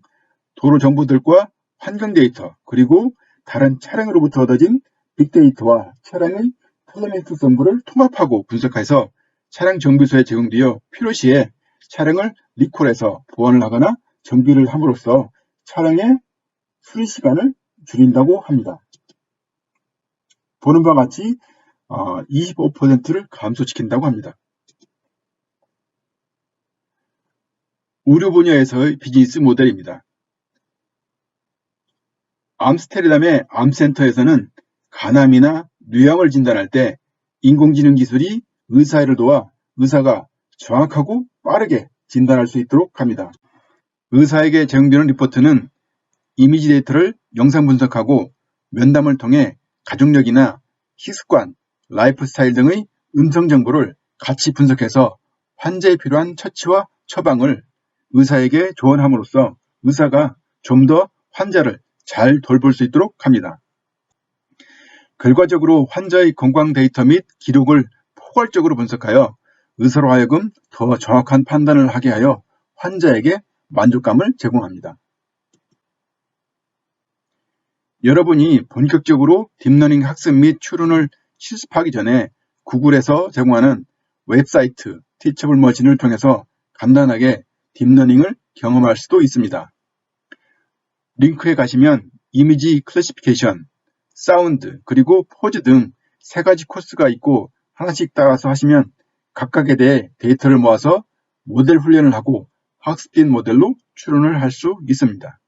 Speaker 2: 도로 정보들과 환경 데이터, 그리고 다른 차량으로부터 얻어진 빅데이터와 차량의 텔레메트릭 정보를 통합하고 분석해서 차량 정비소에 제공되어 필요시에 차량을 리콜해서 보완을 하거나 정비를 함으로써 차량의 수리 시간을 줄인다고 합니다. 보는 바와 같이 25%를 감소시킨다고 합니다. 의료 분야에서의 비즈니스 모델입니다. 암스테르담의 암센터에서는 간암이나 뇌암을 진단할 때 인공지능 기술이 의사를 도와 의사가 정확하고 빠르게 진단할 수 있도록 합니다. 의사에게 제공되는 리포트는 이미지 데이터를 영상 분석하고 면담을 통해 가족력이나 식습관, 라이프 스타일 등의 음성 정보를 같이 분석해서 환자에 필요한 처치와 처방을 의사에게 조언함으로써 의사가 좀 더 환자를 잘 돌볼 수 있도록 합니다. 결과적으로 환자의 건강 데이터 및 기록을 포괄적으로 분석하여 의사로 하여금 더 정확한 판단을 하게 하여 환자에게 만족감을 제공합니다. 여러분이 본격적으로 딥러닝 학습 및 추론을 실습하기 전에 구글에서 제공하는 웹사이트 티처블 머신을 통해서 간단하게 딥러닝을 경험할 수도 있습니다. 링크에 가시면 이미지 클래시피케이션, 사운드, 그리고 포즈 등 3가지 코스가 있고 하나씩 따라서 하시면 각각에 대해 데이터를 모아서 모델 훈련을 하고 학습된 모델로 추론을 할 수 있습니다.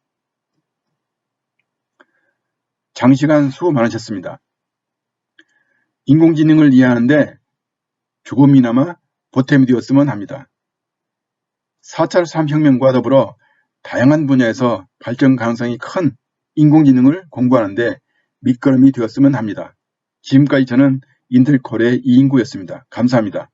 Speaker 2: 장시간 수고 많으셨습니다. 인공지능을 이해하는데 조금이나마 보탬이 되었으면 합니다. 4차 산업혁명과 더불어 다양한 분야에서 발전 가능성이 큰 인공지능을 공부하는데 밑거름이 되었으면 합니다. 지금까지 저는 인텔콜의 이인구였습니다. 감사합니다.